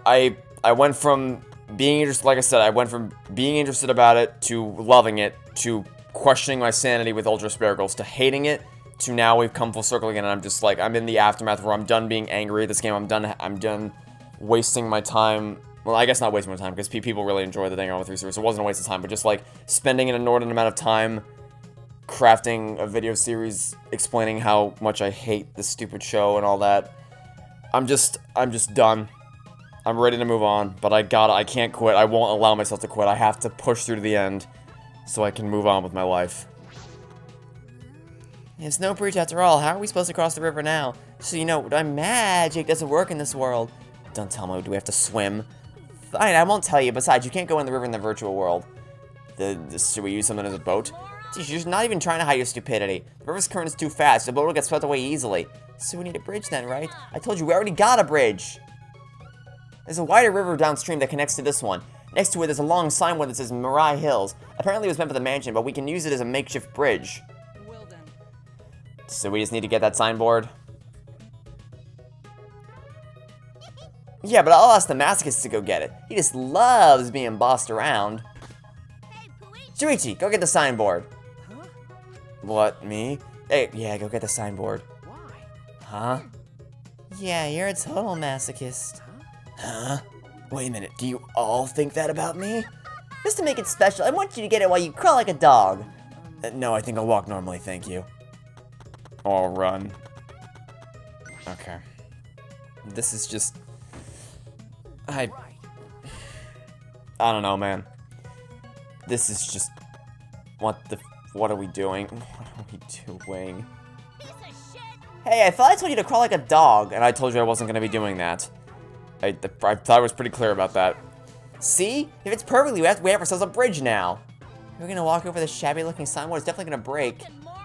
I went from being interested, like I said, I went from being interested about it to loving it to questioning my sanity with Ultra Sparkles to hating it to now we've come full circle again, and I'm just like, I'm in the aftermath where I'm done being angry at this game. I'm done wasting my time. Well, I guess not wasting my time, because people really enjoy the Danganronpa 3 series. It wasn't a waste of time, but just like spending an inordinate amount of time crafting a video series explaining how much I hate this stupid show and all that. I'm just done. I'm ready to move on, but I can't quit. I won't allow myself to quit. I have to push through to the end so I can move on with my life. It's no bridge after all. How are we supposed to cross the river now? So you know, my magic doesn't work in this world. Don't tell me, do we have to swim? Fine, I won't tell you. Besides, you can't go in the river in the virtual world. Should we use something as a boat? Geez, you're not even trying to hide your stupidity. The river's current is too fast. The boat will get swept away easily. So we need a bridge then, right? I told you, we already got a bridge. There's a wider river downstream that connects to this one. Next to it, there's a long signboard that says Mirai Hills. Apparently it was meant for the mansion, but we can use it as a makeshift bridge. Well then. So we just need to get that signboard? Yeah, but I'll ask the masochist to go get it. He just loves being bossed around. Shuichi, go get the signboard. Huh? What, me? Hey, yeah, go get the signboard. Why? Huh? Yeah, you're a total masochist. Huh? Wait a minute, do you all think that about me? Just to make it special, I want you to get it while you crawl like a dog. No, I think I'll walk normally, thank you. Or run. Okay. This is just... I don't know, man. This is just... What are we doing? What are we doing? Hey, I thought I told you to crawl like a dog. And I told you I wasn't going to be doing that. I thought I was pretty clear about that. See? If it's perfectly, we have ourselves a bridge now. You're gonna walk over the shabby-looking signboard, it's definitely gonna break.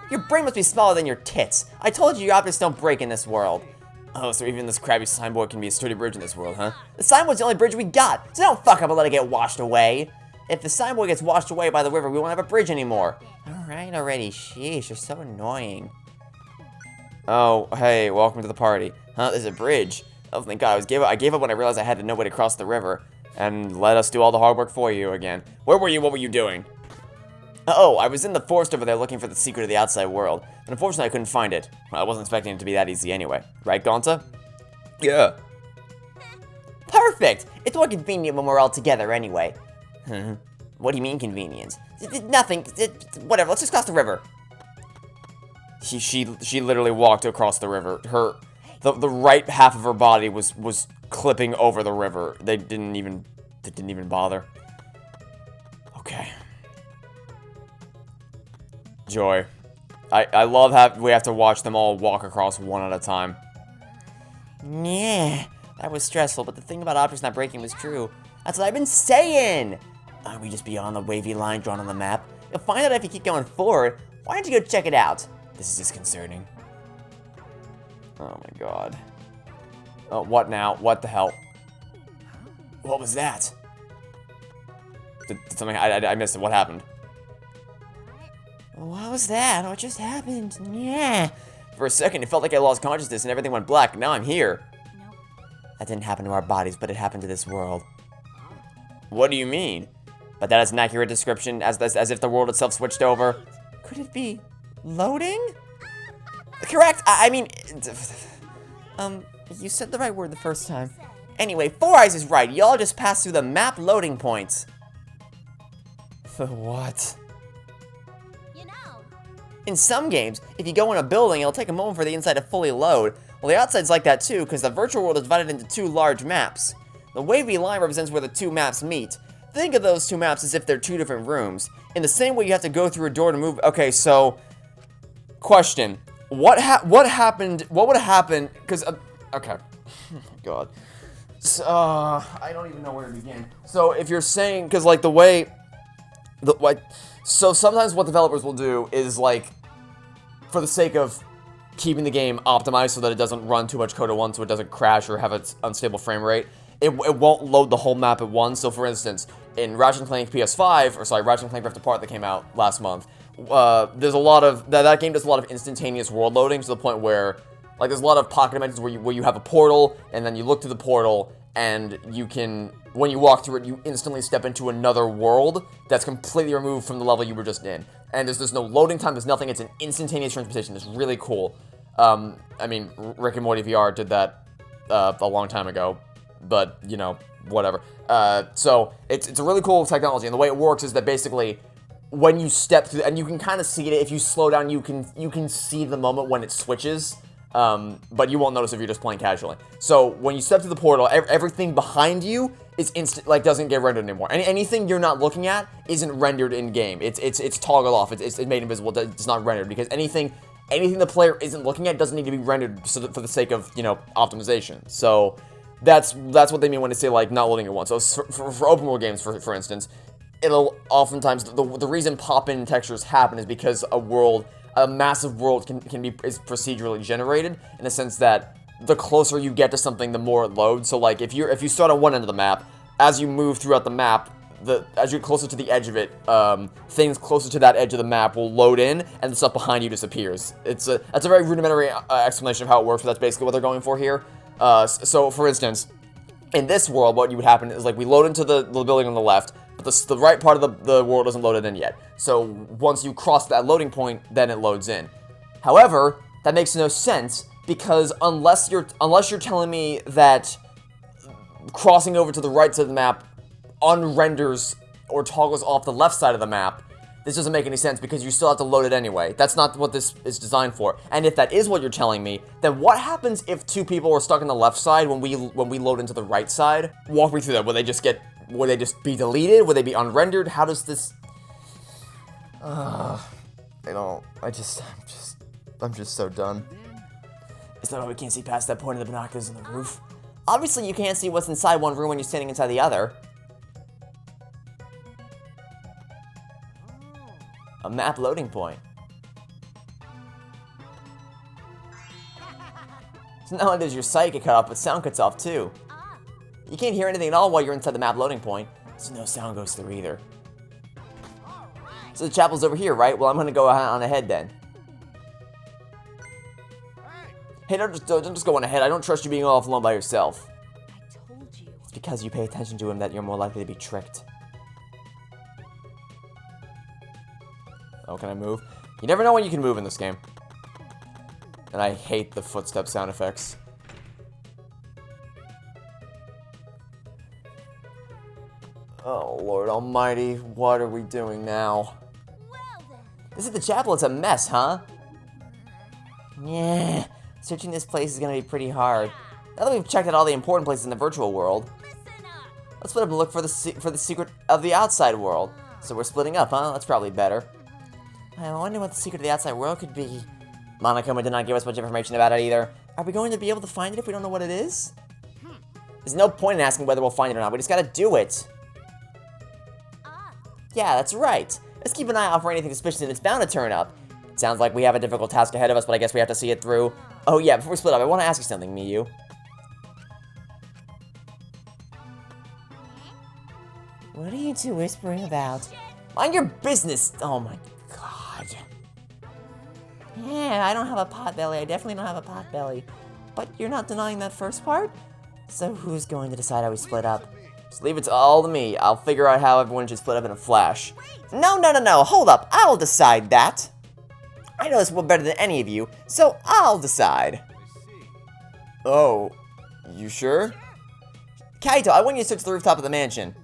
Your brain must be smaller than your tits. I told you your objects don't break in this world. Oh, so even this crabby signboard can be a sturdy bridge in this world, huh? The signboard's the only bridge we got, so don't fuck up and let it get washed away. If the signboard gets washed away by the river, we won't have a bridge anymore. Alright already, sheesh, you're so annoying. Oh, hey, welcome to the party. Huh, there's a bridge. Oh, thank God, I gave up when I realized I had no way to cross the river. And let us do all the hard work for you again. Where were you? What were you doing? Oh, I was in the forest over there looking for the secret of the outside world. But unfortunately, I couldn't find it. Well, I wasn't expecting it to be that easy anyway. Right, Gonta? Yeah. Perfect! It's more convenient when we're all together anyway. What do you mean convenience? Nothing. Whatever, let's just cross the river. She literally walked across the river. The right half of her body was clipping over the river. They didn't even bother. Okay. Joy. I love how we have to watch them all walk across one at a time. Yeah, that was stressful, but the thing about objects not breaking was true. That's what I've been saying! Aren't we just beyond the wavy line drawn on the map? You'll find out if you keep going forward. Why don't you go check it out? This is disconcerting. Oh my God. Oh, what now? What the hell? What was that? Did something... I missed it. What happened? What was that? What just happened? Yeah. For a second, it felt like I lost consciousness and everything went black. Now I'm here. Nope. That didn't happen to our bodies, but it happened to this world. What do you mean? But that is an accurate description, as if the world itself switched over. Could it be loading? Correct. I mean... You said the right word the first time. Anyway, Four Eyes is right. Y'all just passed through the map loading points. The what? You know, In some games, if you go in a building, it'll take a moment for the inside to fully load. Well, the outside's like that too, because the virtual world is divided into two large maps. The wavy line represents where the two maps meet. Think of those two maps as if they're two different rooms. In the same way, you have to go through a door to move. Okay, so... Question. what happened? What would have happened? Because okay, oh God. So, I don't even know where to begin. So if you're saying, because like so sometimes what developers will do is like, for the sake of keeping the game optimized so that it doesn't run too much code at once, so it doesn't crash or have its unstable frame rate, it won't load the whole map at once. So for instance, in Ratchet & Clank PS5, or sorry, Ratchet & Clank Rift Apart that came out last month, there's a lot of, that game does a lot of instantaneous world loading to the point where, like, there's a lot of pocket dimensions where you have a portal, and then you look through the portal, and you can, when you walk through it, you instantly step into another world that's completely removed from the level you were just in. And there's no loading time, there's nothing, it's an instantaneous transportation. It's really cool. I mean, Rick and Morty VR did that a long time ago, but, you know, whatever. So, it's a really cool technology, and the way it works is that basically, when you step through, and you can kind of see it, if you slow down, you can see the moment when it switches, but you won't notice if you're just playing casually. So, when you step through the portal, everything behind you is doesn't get rendered anymore. Anything you're not looking at isn't rendered in-game. It's toggled off, it's made invisible, it's not rendered, because anything the player isn't looking at doesn't need to be rendered for the sake of, you know, optimization. So, that's what they mean when they say, like, not loading at once. So, for open world games, for instance, it'll oftentimes, the reason pop-in textures happen is because a massive world is procedurally generated, in the sense that the closer you get to something, the more it loads. So, like, if you start on one end of the map, as you move throughout the map, as you're closer to the edge of it, things closer to that edge of the map will load in, and the stuff behind you disappears. That's a very rudimentary explanation of how it works, but that's basically what they're going for here. So, for instance, in this world, what would happen is, like, we load into the building on the left, but the right part of the world isn't loaded in yet. So, once you cross that loading point, then it loads in. However, that makes no sense, because unless you're telling me that crossing over to the right side of the map unrenders or toggles off the left side of the map, this doesn't make any sense, because you still have to load it anyway. That's not what this is designed for. And if that is what you're telling me, then what happens if two people are stuck on the left side when we load into the right side? Walk me through that. Would they just be deleted? Would they be unrendered? How does this... I'm just so done. Is that why we can't see past that point of the binoculars on the roof? Obviously, you can't see what's inside one room when you're standing inside the other. A map loading point. So not only does your sight get cut off, but sound cuts off too. You can't hear anything at all while you're inside the map loading point, so no sound goes through either. So the chapel's over here, right? Well, I'm gonna go on ahead then. Hey, don't just go on ahead. I don't trust you being all alone by yourself. I told you. It's because you pay attention to him that you're more likely to be tricked. Oh, can I move? You never know when you can move in this game. And I hate the footstep sound effects. Oh, Lord Almighty, what are we doing now? This is the chapel, it's a mess, huh? Yeah, searching this place is gonna be pretty hard. Now that we've checked out all the important places in the virtual world, let's split up and look for the secret of the outside world. So we're splitting up, huh? That's probably better. I wonder what the secret of the outside world could be. Monokuma did not give us much information about it either. Are we going to be able to find it if we don't know what it is? There's no point in asking whether we'll find it or not. We just gotta do it. Yeah, that's right. Let's keep an eye out for anything suspicious and it's bound to turn up. It sounds like we have a difficult task ahead of us, but I guess we have to see it through. Oh yeah, before we split up, I want to ask you something, Miyu. What are you two whispering about? Mind your business! Oh my god. Yeah, I don't have a pot belly. I definitely don't have a pot belly. But you're not denying that first part? So who's going to decide how we split up? Just leave it to all to me. I'll figure out how everyone should split up in a flash. No, hold up. I'll decide that. I know this world better than any of you, so I'll decide. Oh, you sure? Kaito, I want you to search the rooftop of the mansion.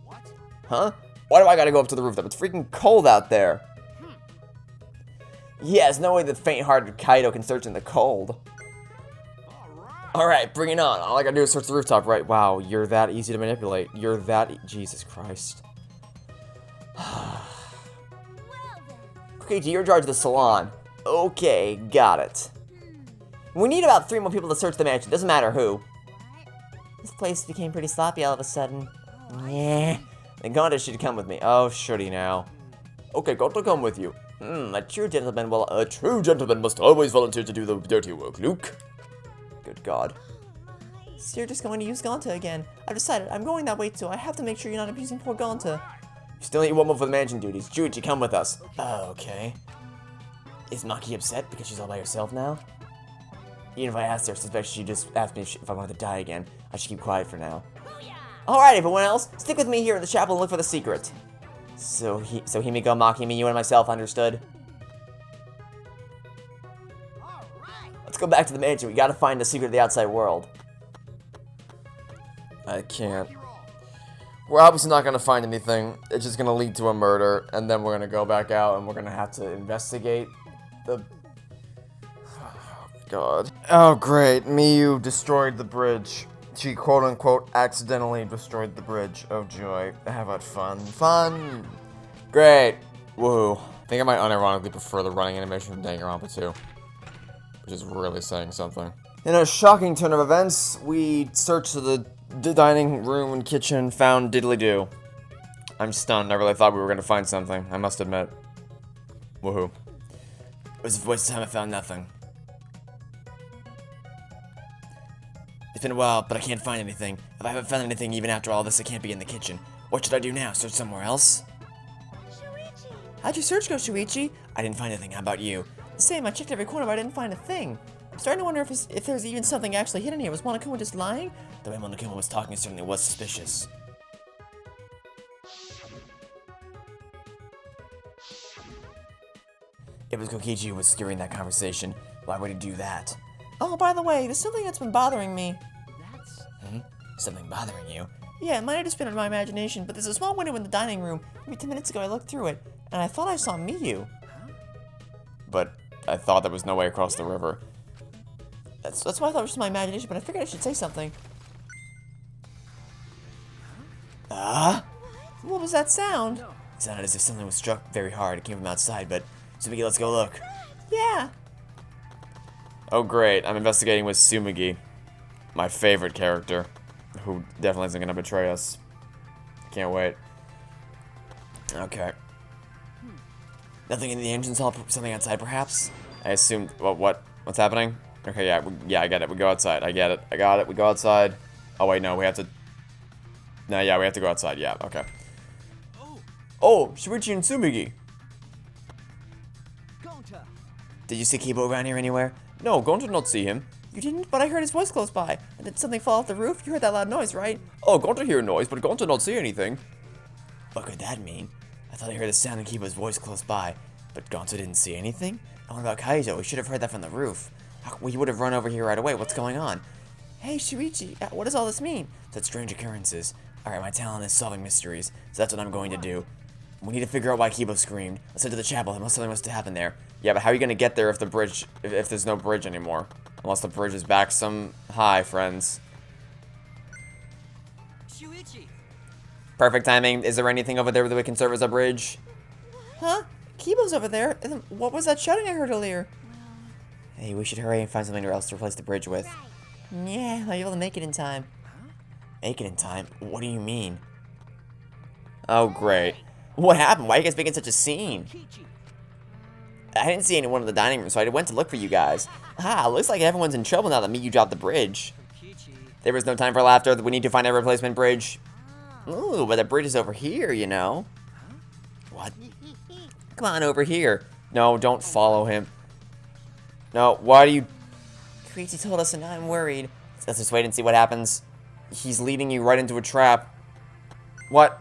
What? Huh? Why do I gotta go up to the rooftop? It's freaking cold out there. Yeah, there's no way the faint-hearted Kaito can search in the cold. Alright, bring it on. All I gotta do is search the rooftop, right? Wow, you're that easy to manipulate. You're that... Jesus Christ. Okay, you're in charge of the salon. Okay, got it. We need about 3 more people to search the mansion, doesn't matter who. This place became pretty sloppy all of a sudden. Yeah. Then Gonta should come with me. Oh, should he now? Okay, Gonta, come with you. A true gentleman must always volunteer to do the dirty work, Luke. Good God. So you're just going to use Gonta again. I've decided I'm going that way too. I have to make sure you're not abusing poor Gonta. You still need one more for the mansion duties. Juichi, come with us. Okay. Is Maki upset because she's all by herself now? Even if I asked her, I suspect she just asked me if I wanted to die again. I should keep quiet for now. Alright, everyone else, stick with me here in the chapel and look for the secret. So Himiko, Maki, Miyu, and myself, understood? Let's go back to the mansion. We gotta find the secret of the outside world. I can't. We're obviously not gonna find anything. It's just gonna lead to a murder, and then we're gonna go back out and we're gonna have to investigate the... Oh, God. Oh, great. Miyu destroyed the bridge. She, quote-unquote, accidentally destroyed the bridge. Oh, joy. How about fun? Fun! Great. Woohoo. I think I might unironically prefer the running animation from Danganronpa 2. Which is really saying something. In a shocking turn of events, we searched the dining room and kitchen, found diddly-doo. I'm stunned. I really thought we were going to find something, I must admit. Woohoo. It was a waste of time. I found nothing. It's been a while, but I can't find anything. If I haven't found anything even after all this, it can't be in the kitchen. What should I do now? Search somewhere else? How'd your search go, Shuichi? I didn't find anything. How about you? The same, I checked every corner, but I didn't find a thing. I'm starting to wonder if there's even something actually hidden here. Was Monokuma just lying? The way Monokuma was talking certainly was suspicious. It was Kokichi who was steering that conversation. Why would he do that? Oh, by the way, there's something that's been bothering me. That's... Something bothering you? Yeah, it might have just been in my imagination, but there's a small window in the dining room. Maybe 10 minutes ago I looked through it, and I thought I saw Miyu. But I thought there was no way across the river. That's why I thought it was just my imagination, but I figured I should say something. What was that sound? It sounded as if something was struck very hard. It came from outside, but... Tsumigi, let's go look. Yeah. Oh, great. I'm investigating with Tsumigi. My favorite character. Who definitely isn't gonna betray us. Can't wait. Okay. Nothing in the entrance hall? Something outside, perhaps? I assumed... What's happening? Okay, yeah, I get it. We go outside. I get it. I got it. We go outside. Oh, wait, no. We have to... No, yeah, we have to go outside. Yeah, okay. Oh, Shuichi and Tsumigi. Gonta! Did you see Kibo around here anywhere? No, Gon did not see him. You didn't? But I heard his voice close by. And did something fall off the roof? You heard that loud noise, right? Oh, Gon did hear a noise, but Gon did not see anything. What could that mean? I thought I heard the sound in Kibo's voice close by, but Gonzo didn't see anything? And what about Kaizo? We should have heard that from the roof. He would have run over here right away. What's going on? Hey, Shuichi, what does all this mean? Such strange occurrences. Alright, my talent is solving mysteries, so that's what I'm going to do. We need to figure out why Kibo screamed. Let's head to the chapel. Something must have happened there. Yeah, but how are you gonna get there if the bridge... if there's no bridge anymore? Unless the bridge is back some high, friends. Shuichi! Perfect timing. Is there anything over there that we can serve as a bridge? Huh? Kibo's over there. What was that shouting I heard earlier? Hey, we should hurry and find something else to replace the bridge with. Yeah, I'll be able to make it in time. Make it in time? What do you mean? Oh, great. What happened? Why are you guys making such a scene? Kichi! I didn't see anyone in the dining room, so I went to look for you guys. Looks like everyone's in trouble now that Miyu dropped the bridge. Kichi! There was no time for laughter. We need to find a replacement bridge. Ooh, but the bridge is over here, you know. What? Come on over here. No, don't follow him. No, why do you... Koichi told us and now I'm worried. Let's just wait and see what happens. He's leading you right into a trap. What?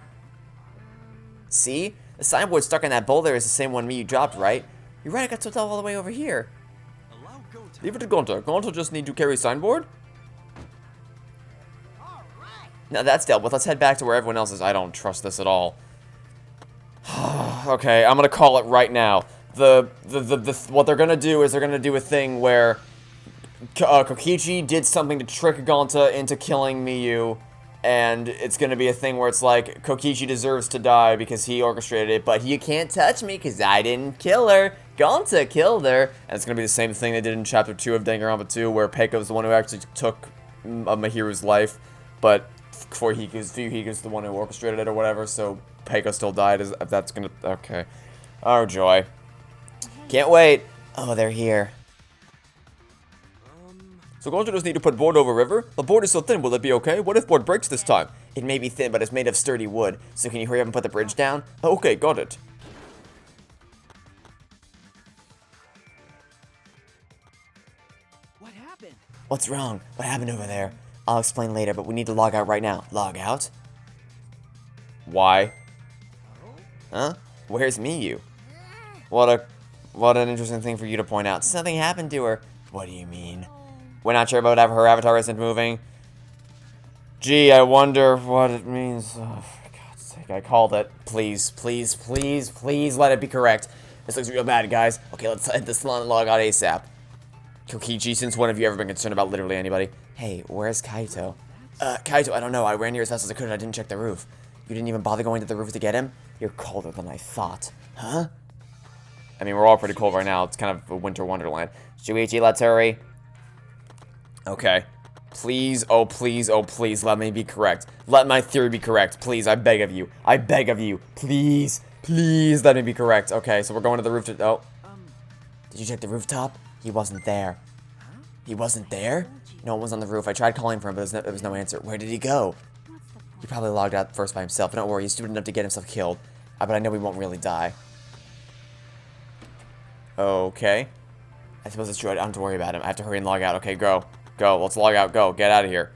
See? The signboard stuck in that boulder is the same one Miyu dropped, right? You're right, I got told all the way over here. Allow Gonta! Leave it to Gonta. Gonta just need to carry signboard? Now that's dealt with. Let's head back to where everyone else is. I don't trust this at all. Okay, I'm gonna call it right now. What they're gonna do is they're gonna do a thing where Kokichi did something to trick Gonta into killing Miyu, and it's gonna be a thing where it's like Kokichi deserves to die because he orchestrated it, but you can't touch me because I didn't kill her. Gonta killed her. And it's going to be the same thing they did in Chapter 2 of Danganronpa 2, where Peiko's the one who actually took Mahiru's life, but for Hika's the one who orchestrated it or whatever, so Peiko still died. If that's going to... Okay. Oh, joy. Can't wait. Oh, they're here. So Gonta just need to put board over river? The board is so thin, will it be okay? What if board breaks this time? It may be thin, but it's made of sturdy wood, so can you hurry up and put the bridge down? Okay, got it. What happened? What's wrong? What happened over there? I'll explain later, but we need to log out right now. Log out? Why? Huh? Where's Miyu? What an interesting thing for you to point out. Something happened to her. What do you mean? We're not sure about her avatar isn't moving. Gee, I wonder what it means. Oh, for God's sake, I called it. Please, please, please, please let it be correct. This looks real bad, guys. Okay, let's hit the salon and log out ASAP. Kokichi, since when have you ever been concerned about literally anybody? Hey, where's Kaito? Kaito, I don't know. I ran here as fast as I could and I didn't check the roof. You didn't even bother going to the roof to get him? You're colder than I thought. Huh? I mean, we're all pretty cold right now. It's kind of a winter wonderland. Shuichi, let's hurry. Okay. Please, oh please, oh please, let me be correct. Let my theory be correct. Please, I beg of you. I beg of you. Please, please let me be correct. Okay, so we're going to the roof to... Oh. Did you check the rooftop? He wasn't there. He wasn't there? No one was on the roof. I tried calling for him, but there was no answer. Where did he go? He probably logged out first by himself. But don't worry, he's stupid enough to get himself killed. But I know he won't really die. Okay. I suppose it's true. I don't have to worry about him. I have to hurry and log out. Okay, go. Go. Let's log out. Go. Get out of here.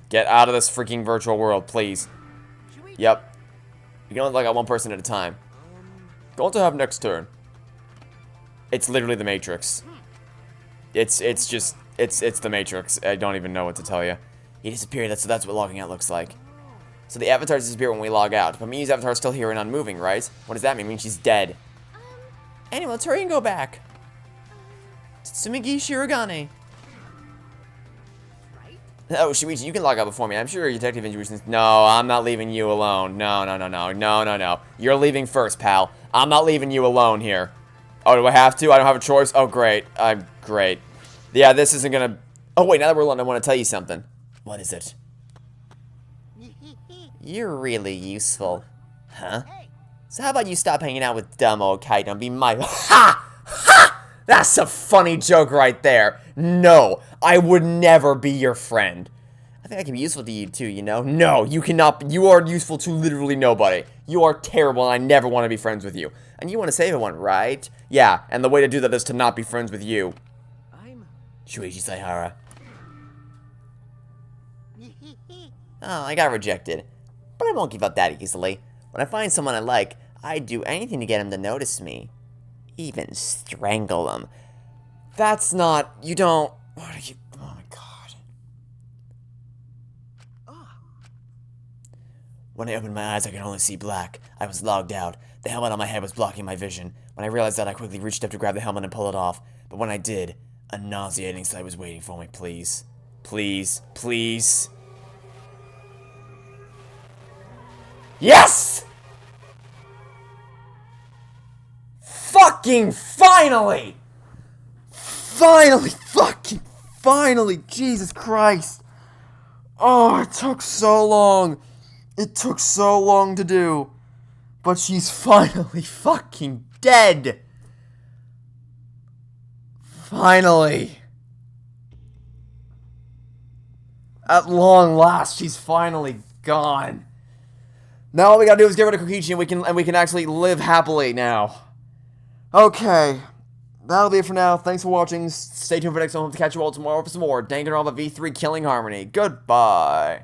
Get out of this freaking virtual world, please. Yep. You can only log out one person at a time. Going to have next turn. It's literally the Matrix. It's the Matrix. I don't even know what to tell you. He disappeared. That's what logging out looks like. So the avatars disappear when we log out. But Miyu's avatar is still here and unmoving, right? What does that mean? It means she's dead. Anyway, let's hurry and go back. Tsumigi Shirogane. Oh, Shuichi, you can log out before me. I'm sure your detective intuitions... No, I'm not leaving you alone. No, no, no, no. No, no, no. You're leaving first, pal. I'm not leaving you alone here. Oh, do I have to? I don't have a choice? Oh, great. Great. Yeah, this isn't gonna... Oh, wait, now that we're alone, I want to tell you something. What is it? You're really useful. Huh? So how about you stop hanging out with dumb old Kaito and be my... Ha! Ha! That's a funny joke right there. No, I would never be your friend. I think I can be useful to you too, you know? No, you cannot. You are useful to literally nobody. You are terrible and I never want to be friends with you. And you want to save everyone, right? Yeah, and the way to do that is to not be friends with you. Shuichi Saihara. Oh, I got rejected. But I won't give up that easily. When I find someone I like, I'd do anything to get him to notice me. Even strangle him. That's not... You don't... What are you... Oh my god. When I opened my eyes, I could only see black. I was logged out. The helmet on my head was blocking my vision. When I realized that, I quickly reached up to grab the helmet and pull it off. But when I did, a nauseating sight was waiting for me. Please. Please. Please. Yes! Fucking finally! Finally! Fucking finally! Jesus Christ! Oh, it took so long. It took so long to do. But she's finally fucking dead! Finally! At long last, she's finally gone. Now all we gotta do is get rid of Kokichi and we can actually live happily now. Okay. That'll be it for now. Thanks for watching. Stay tuned for next time. Hope to catch you all tomorrow for some more Danganronpa V3 Killing Harmony. Goodbye.